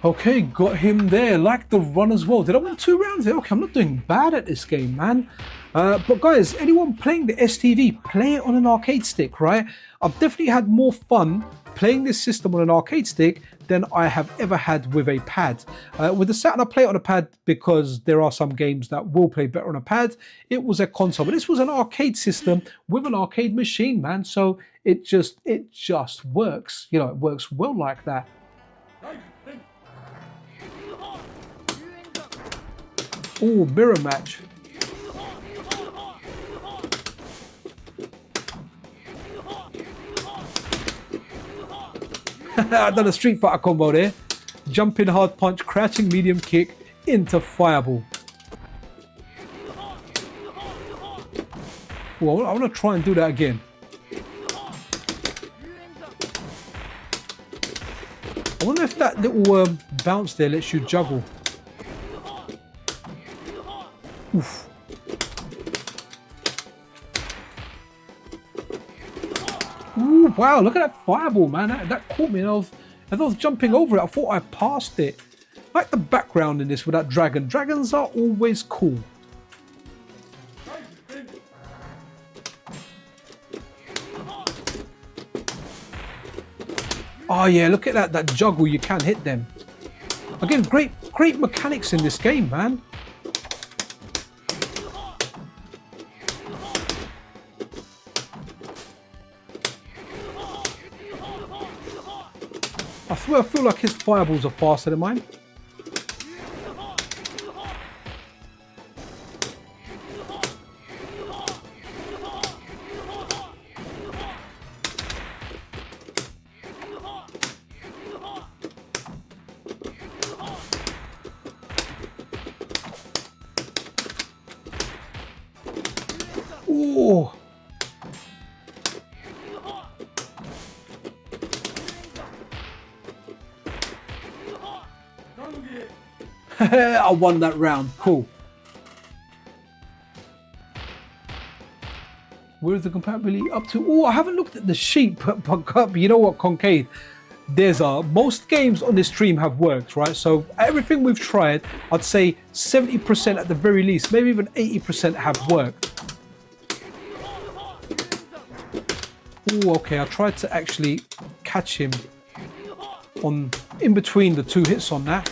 Okay, got him there. Like the run as well. Did I win 2 rounds there? Okay, I'm not doing bad at this game, man. But guys, anyone playing the STV, play it on an arcade stick, right? I've definitely had more fun playing this system on an arcade stick than I have ever had with a pad. With the Saturn, I play it on a pad because there are some games that will play better on a pad. It was a console, but this was an arcade system with an arcade machine, man. So it just works. You know, it works well like that. Oh, mirror match. I've done a Street Fighter combo there. Jumping hard punch, crouching medium kick into fireball. Well, I want to try and do that again. I wonder if that little bounce there lets you juggle. Oof. Ooh, wow, look at that fireball, man. That caught me, and as I was jumping over it, I thought I passed it. I like the background in this with that dragon. Dragons are always cool. Oh yeah, look at that juggle, you can hit them. Again, great mechanics in this game, man. I feel like his fireballs are faster than mine. Ooh. I won that round. Cool. Where's the compatibility up to? Oh, I haven't looked at the sheet, but you know what, Concade? There's most games on this stream have worked, right? So everything we've tried, I'd say 70% at the very least, maybe even 80% have worked. Oh, okay. I tried to actually catch him in between the 2 hits on that.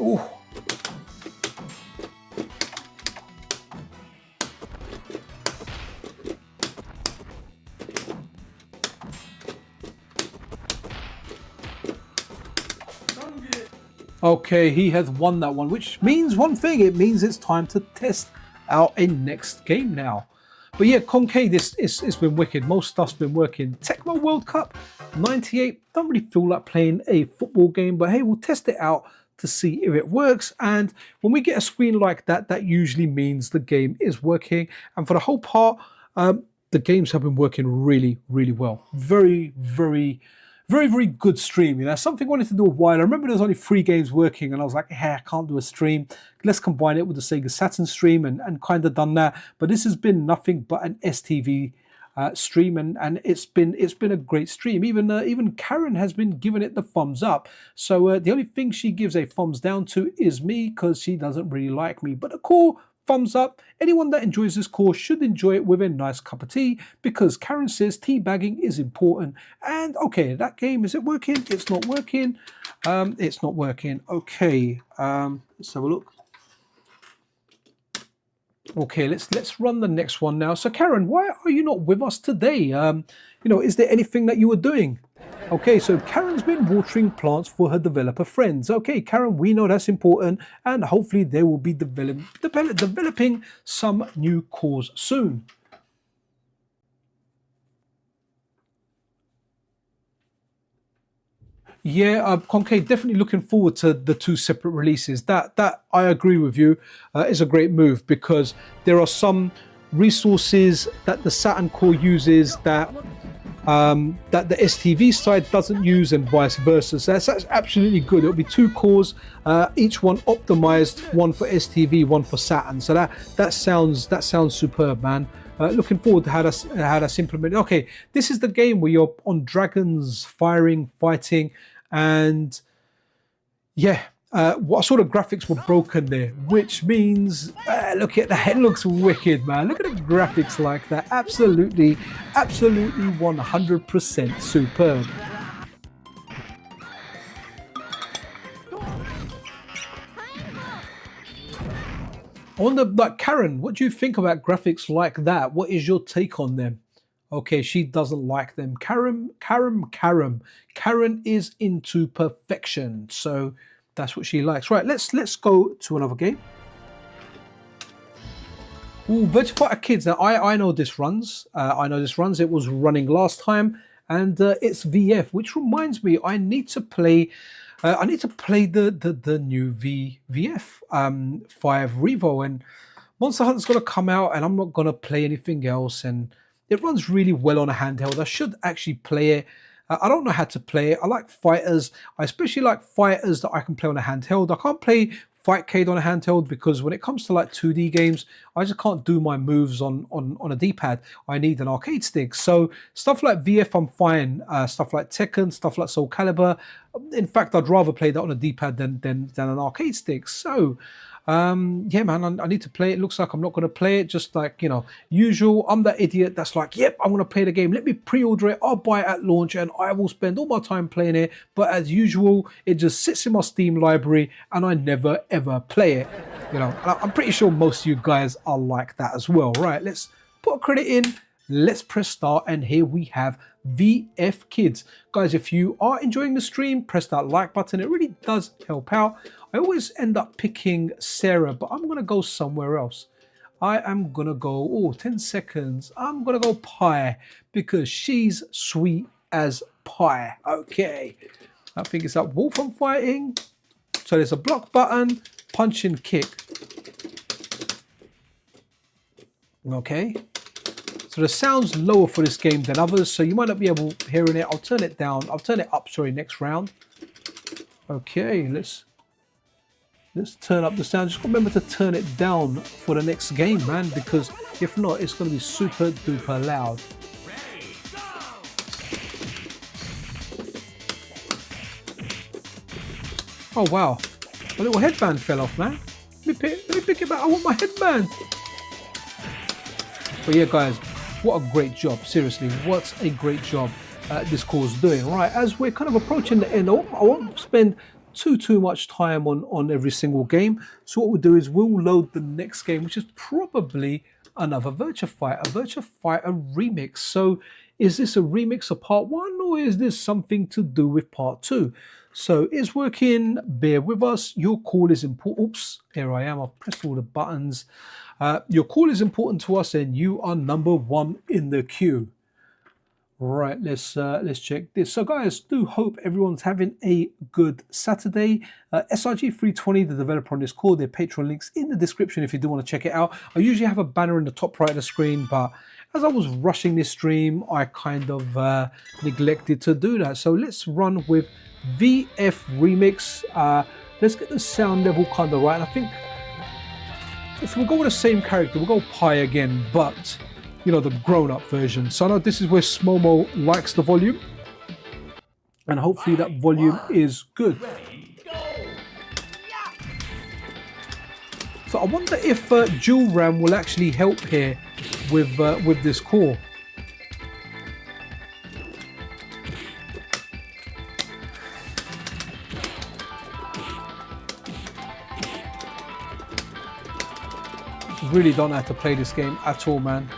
Ooh. Okay, he has won that one, which means one thing. It means it's time to test out a next game now. But yeah, Concave, it's been wicked. Most stuff's been working. Tecmo World Cup 98. Don't really feel like playing a football game, but hey, we'll test it out to see if it works. And when we get a screen like that, that usually means the game is working. And for the whole part, the games have been working really, really well. Very, very good stream. You know, something I wanted to do a while. I remember there was only 3 games working, and I was like, hey, I can't do a stream. Let's combine it with the Sega Saturn stream, and kind of done that. But this has been nothing but an STV stream, and it's been a great stream. Even Karen has been giving it the thumbs up. So the only thing she gives a thumbs down to is me, because she doesn't really like me. But a cool thumbs up. Anyone that enjoys this course should enjoy it with a nice cup of tea, because Karen says teabagging is important. And okay, that game, is it working? It's not working. It's not working. Okay, let's have a look. Okay, let's run the next one now. So Karen, why are you not with us today? You know, is there anything that you were doing? Okay, so Karen's been watering plants for her developer friends. Okay, Karen, we know that's important, and hopefully they will be developing some new cores soon. Yeah, Concave, definitely looking forward to the 2 separate releases. That I agree with you, is a great move, because there are some resources that the Saturn core uses that the STV side doesn't use, and vice versa. So that's absolutely good. It'll be 2 cores, each one optimized, one for STV, one for Saturn. So that sounds superb, man. Looking forward to how that's implemented. Okay, this is the game where you're on dragons, fighting, and yeah. What sort of graphics were broken there, which means, look at that, it looks wicked, man. Look at the graphics like that. Absolutely 100% superb. I wonder, like, Karen, what do you think about graphics like that? What is your take on them? Okay, she doesn't like them. Karen is into perfection, so that's what she likes. Right, let's go to another game. Ooh, Virtua Fighter Kids. Now I know this runs. It was running last time, and it's VF, which reminds me, I need to play the new VF 5 Revo, and Monster Hunter's gonna come out, and I'm not gonna play anything else, and it runs really well on a handheld. I should actually play it. I don't know how to play it. I like fighters. I especially like fighters that I can play on a handheld. I can't play Fightcade on a handheld, because when it comes to like 2D games, I just can't do my moves on a D-pad. I need an arcade stick. So stuff like VF, I'm fine. Stuff like Tekken, stuff like Soul Calibur. In fact, I'd rather play that on a D-pad than an arcade stick. So yeah, man, I need to play it. It looks like I'm not going to play it, just like, you know, usual. I'm that idiot that's like, yep, I'm going to play the game. Let me pre-order it. I'll buy it at launch, and I will spend all my time playing it. But as usual, it just sits in my Steam library, and I never ever play it. You know, and I'm pretty sure most of you guys are like that as well. Right, let's put a credit in. Let's press start, and here we have VF Kids. Guys, if you are enjoying the stream, press that like button. It really does help out. I always end up picking Sarah, but I'm going to go somewhere else. I am going to go, 10 seconds. I'm going to go Pie, because she's sweet as pie. Okay. I think it's that Wolf I'm fighting. So there's a block button, punch and kick. Okay. So the sound's lower for this game than others, so you might not be able to hear it. I'll turn it down. I'll turn it up, sorry, next round. Okay, let's turn up the sound. Just remember to turn it down for the next game, man, because if not, it's going to be super duper loud. Oh wow, my little headband fell off, man. Let me pick it back. I want my headband. But yeah, guys, what a great job. Seriously, what a great job this course is doing. Right, as we're kind of approaching the end, I won't spend too much time on every single game. So what we'll do is we'll load the next game, which is probably another Virtua Fighter remix. So is this a remix of part 1, or is this something to do with part 2? So it's working, bear with us. Your call is important. Oops, here I am, I've pressed all the buttons. Your call is important to us and you are number 1 in the queue. Right, let's check this. So guys, do hope everyone's having a good Saturday. SRG320, the developer on this call, their Patreon links in the description if you do want to check it out. I usually have a banner in the top right of the screen, but as I was rushing this stream, I kind of neglected to do that. So let's run with VF Remix. Let's get the sound level kind of right. And I think if we'll go with the same character, we'll go Pi again, but you know, the grown-up version. So I know this is where SmoMo likes the volume, and hopefully that volume is good. So I wonder if dual RAM will actually help here with this core. Really don't know how to play this game at all, man.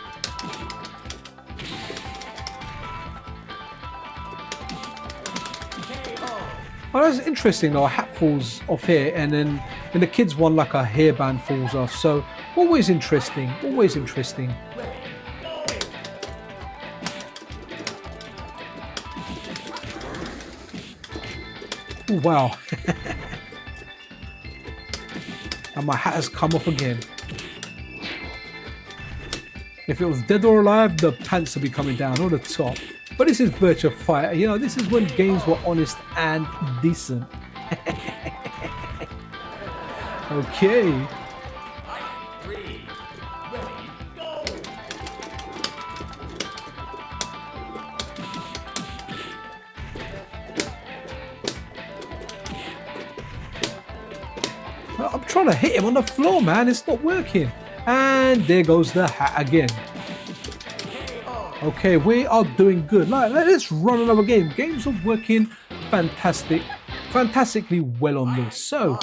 Oh, that's interesting though. A hat falls off here, and then in the kids one, like a hairband falls off. So always interesting, always interesting. Ooh, wow. And my hat has come off again. If it was dead or alive, the pants would be coming down, or the top. But this is Virtua Fighter, you know, this is when games were honest and decent. Okay. I'm trying to hit him on the floor, man, it's not working. And there goes the hat again. Okay, we are doing good. Let's run another game. Games are working fantastically well on this. So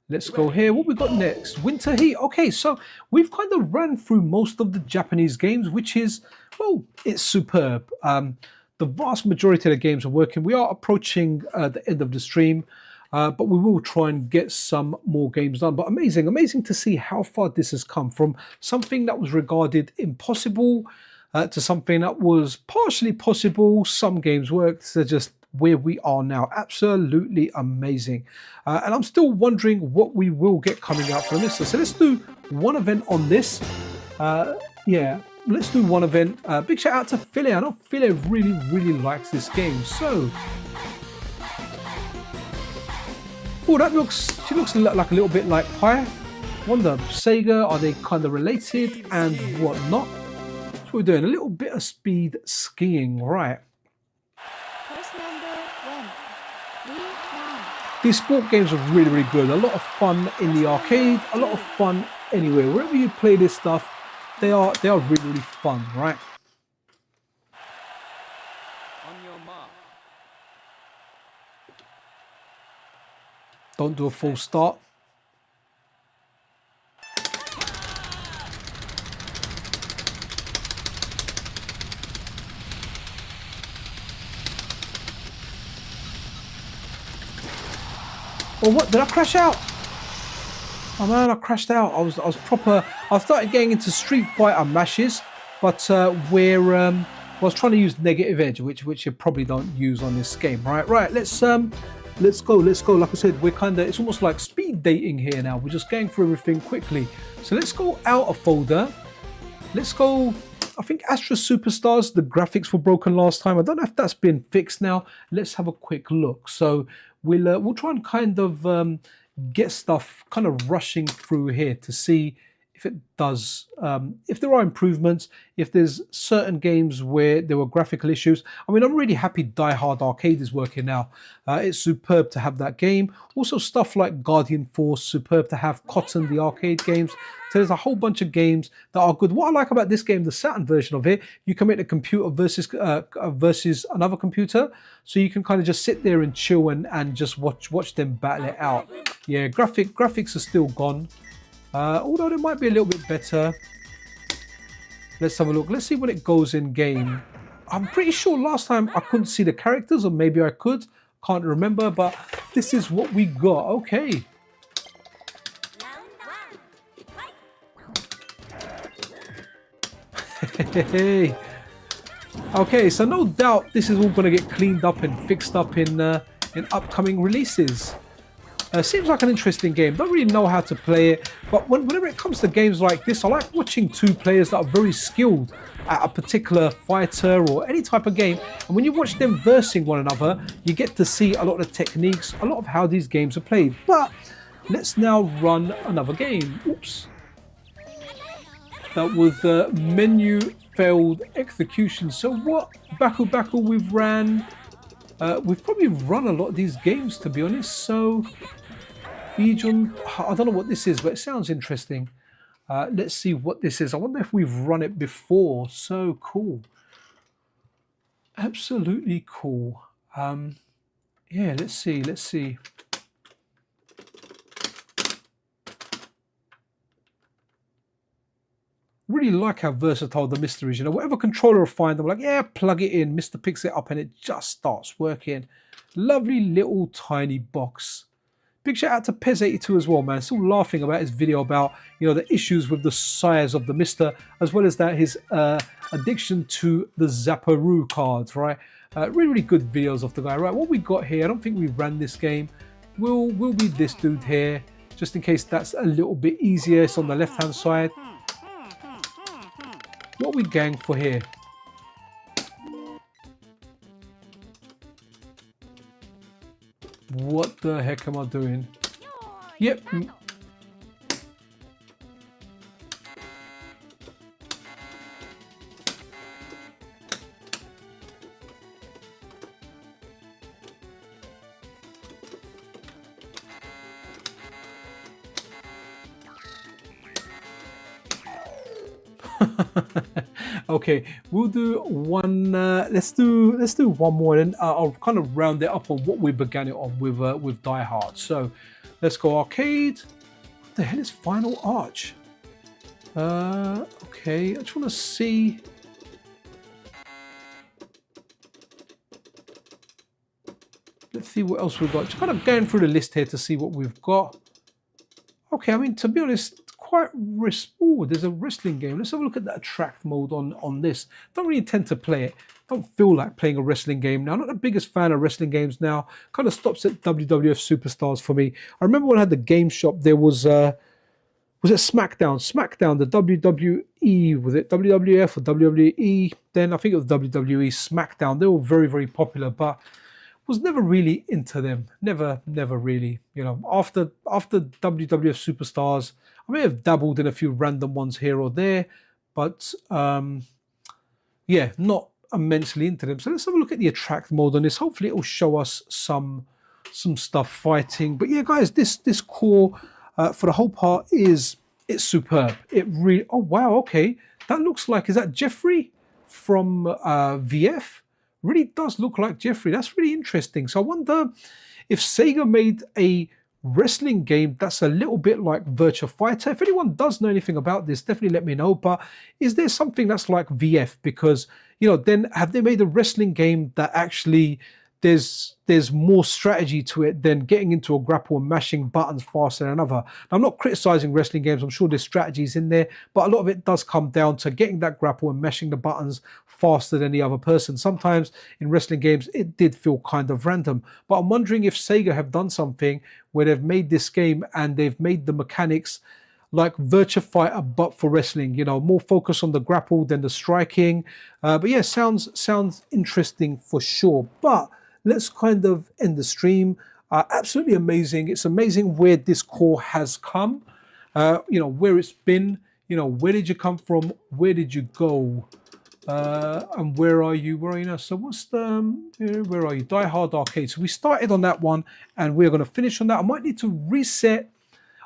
let's go here. What we got next? Winter Heat. Okay, so we've kind of ran through most of the Japanese games, which is, well, it's superb. The vast majority of the games are working. We are approaching the end of the stream, but we will try and get some more games done. But amazing to see how far this has come from something that was regarded impossible to something that was partially possible. Some games worked, so just where we are now. Absolutely amazing. And I'm still wondering what we will get coming out from this. So let's do one event on this. Yeah, let's do one event. Big shout out to Philly. I know Philly really likes this game. So, oh, she looks like a little bit like Pi. Wonder, Sega, are they kind of related and whatnot? So we're doing a little bit of speed skiing, right? These sport games are really good. A lot of fun in the arcade, a lot of fun anywhere. Wherever you play this stuff, they are really fun, right? On your mark. Don't do a full start. Oh, what? Did I crash out? Oh man, I crashed out. I was proper. I started getting into Street Fighter mashes, but where I was trying to use negative edge, which you probably don't use on this game, right? Right. Let's go. Like I said, we're kind of. It's almost like speed dating here now. We're just going through everything quickly. So let's go out of folder. Let's go. I think Astra Superstars. The graphics were broken last time. I don't know if that's been fixed now. Let's have a quick look. So we'll try and kind of get stuff kind of rushing through here to see if it does, if there are improvements, if there's certain games where there were graphical issues. I mean, I'm really happy Die Hard Arcade is working now. It's superb to have that game. Also stuff like Guardian Force, superb to have Cotton, the arcade games. So there's a whole bunch of games that are good. What I like about this game, the Saturn version of it, you can make the computer versus another computer. So you can kind of just sit there and chill and just watch them battle it out. Yeah, graphics are still gone. Although they might be a little bit better. Let's have a look. Let's see when it goes in game. I'm pretty sure last time I couldn't see the characters, or maybe I could. Can't remember, but this is what we got. Okay. Hey. Okay, so no doubt this is all going to get cleaned up and fixed up in upcoming releases. Seems like an interesting game. Don't really know how to play it, but whenever it comes to games like this, I like watching two players that are very skilled at a particular fighter or any type of game. And when you watch them versing one another, you get to see a lot of techniques, a lot of how these games are played. But let's now run another game. Oops. That was the menu failed execution. So what Baku we've ran? We've probably run a lot of these games, to be honest. So I don't know what this is, but it sounds interesting. Let's see what this is. I wonder if we've run it before. So cool. Absolutely cool. Yeah, let's see. Really like how versatile the MiSTer is. You know, whatever controller I find, I'm like, yeah, plug it in. MiSTer picks it up and it just starts working. Lovely little tiny box. Big shout out to Pez82 as well, man. Still laughing about his video about, you know, the issues with the size of the MiSTer, as well as that his addiction to the Zapparoo cards, right? Really good videos of the guy. Right, what we got here, I don't think we ran this game. Will be this dude here, just in case that's a little bit easier. It's on the left-hand side. What we gang for here? What the heck am I doing? Yep. Okay, we'll do one. Let's do one more, and I'll kind of round it up on what we began it on with Die Hard. So let's go arcade. What the hell is Final Arch? Okay, I just want to see. Let's see what else we've got. Just kind of going through the list here to see what we've got. Okay, I mean, to be honest, quite oh, there's a wrestling game. Let's have a look at that attract mode on this. Don't really intend to play it. Don't feel like playing a wrestling game now. I'm not the biggest fan of wrestling games now. Kind of stops at WWF Superstars for me. I remember when I had the game shop, there was it SmackDown? SmackDown, the WWE, was it WWF or WWE? Then I think it was WWE SmackDown. They were very, very popular, but was never really into them. Never really. You know, after WWF Superstars, I may have dabbled in a few random ones here or there, but yeah, not immensely into them. So let's have a look at the attract mode on this. Hopefully it will show us some stuff fighting. But yeah, guys, this core for the whole part it's superb. It really, oh wow, okay. That looks like, is that Jeffrey from VF? Really does look like Jeffrey. That's really interesting. So I wonder if Sega made a wrestling game that's a little bit like Virtua Fighter. If anyone does know anything about this, definitely let me know. But is there something that's like VF? Because, you know, then have they made a wrestling game that actually there's more strategy to it than getting into a grapple and mashing buttons faster than another? Now, I'm not criticizing wrestling games. I'm sure there's strategies in there, but a lot of it does come down to getting that grapple and mashing the buttons faster than the other person. Sometimes in wrestling games, it did feel kind of random, but I'm wondering if Sega have done something where they've made this game and they've made the mechanics like Virtua Fighter, but for wrestling, you know, more focus on the grapple than the striking. But yeah, sounds interesting for sure. But let's kind of end the stream. Absolutely amazing. It's amazing where this core has come, you know, where it's been. you know, where did you come from? Where did you go? And where are you? Where are you now? So what's the, where are you? Die Hard Arcade. So we started on that one and we're going to finish on that. I might need to reset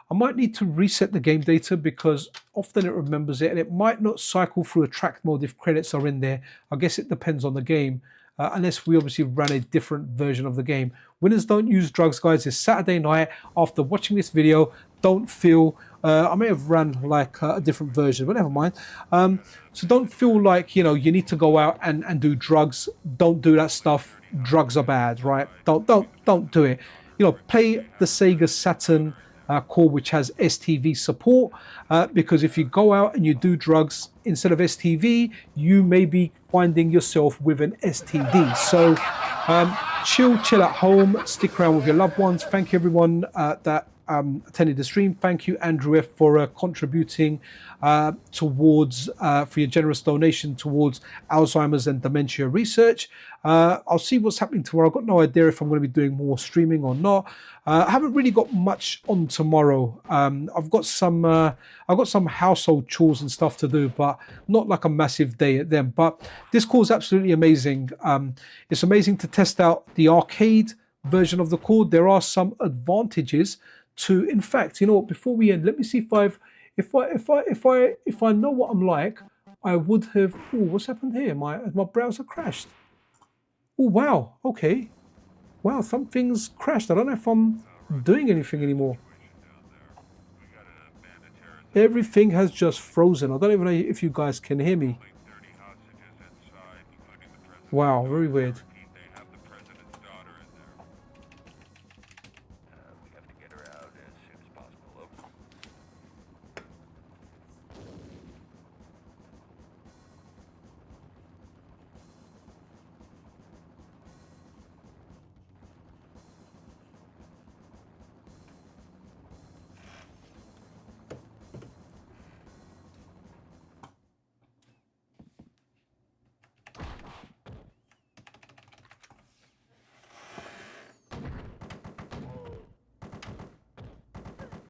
the game data because often it remembers it and it might not cycle through attract mode if credits are in there. I guess it depends on the game, unless we obviously ran a different version of the game. Winners don't use drugs, guys. It's Saturday night. After watching this video, don't feel, I may have ran like a different version, but never mind. So don't feel like, you know, you need to go out and do drugs. Don't do that stuff. Drugs are bad, right? Don't do it. You know, play the Sega Saturn core, which has STV support, because if you go out and you do drugs instead of STV, you may be finding yourself with an STD. So chill at home, stick around with your loved ones. Thank you everyone that attended the stream. Thank you, Andrew F, for contributing towards for your generous donation towards Alzheimer's and dementia research. I'll see what's happening tomorrow. I've got no idea if I'm going to be doing more streaming or not. I haven't really got much on tomorrow. I've got some household chores and stuff to do, but not like a massive day at them. But this core is absolutely amazing. It's amazing to test out the arcade version of the core. There are some advantages to, in fact, you know what, before we end, let me see if I know what I'm like, I would have, oh, what's happened here? My browser crashed. Oh, wow, okay. Wow, something's crashed. I don't know if I'm doing anything anymore. Everything has just frozen. I don't even know if you guys can hear me. Wow, very weird.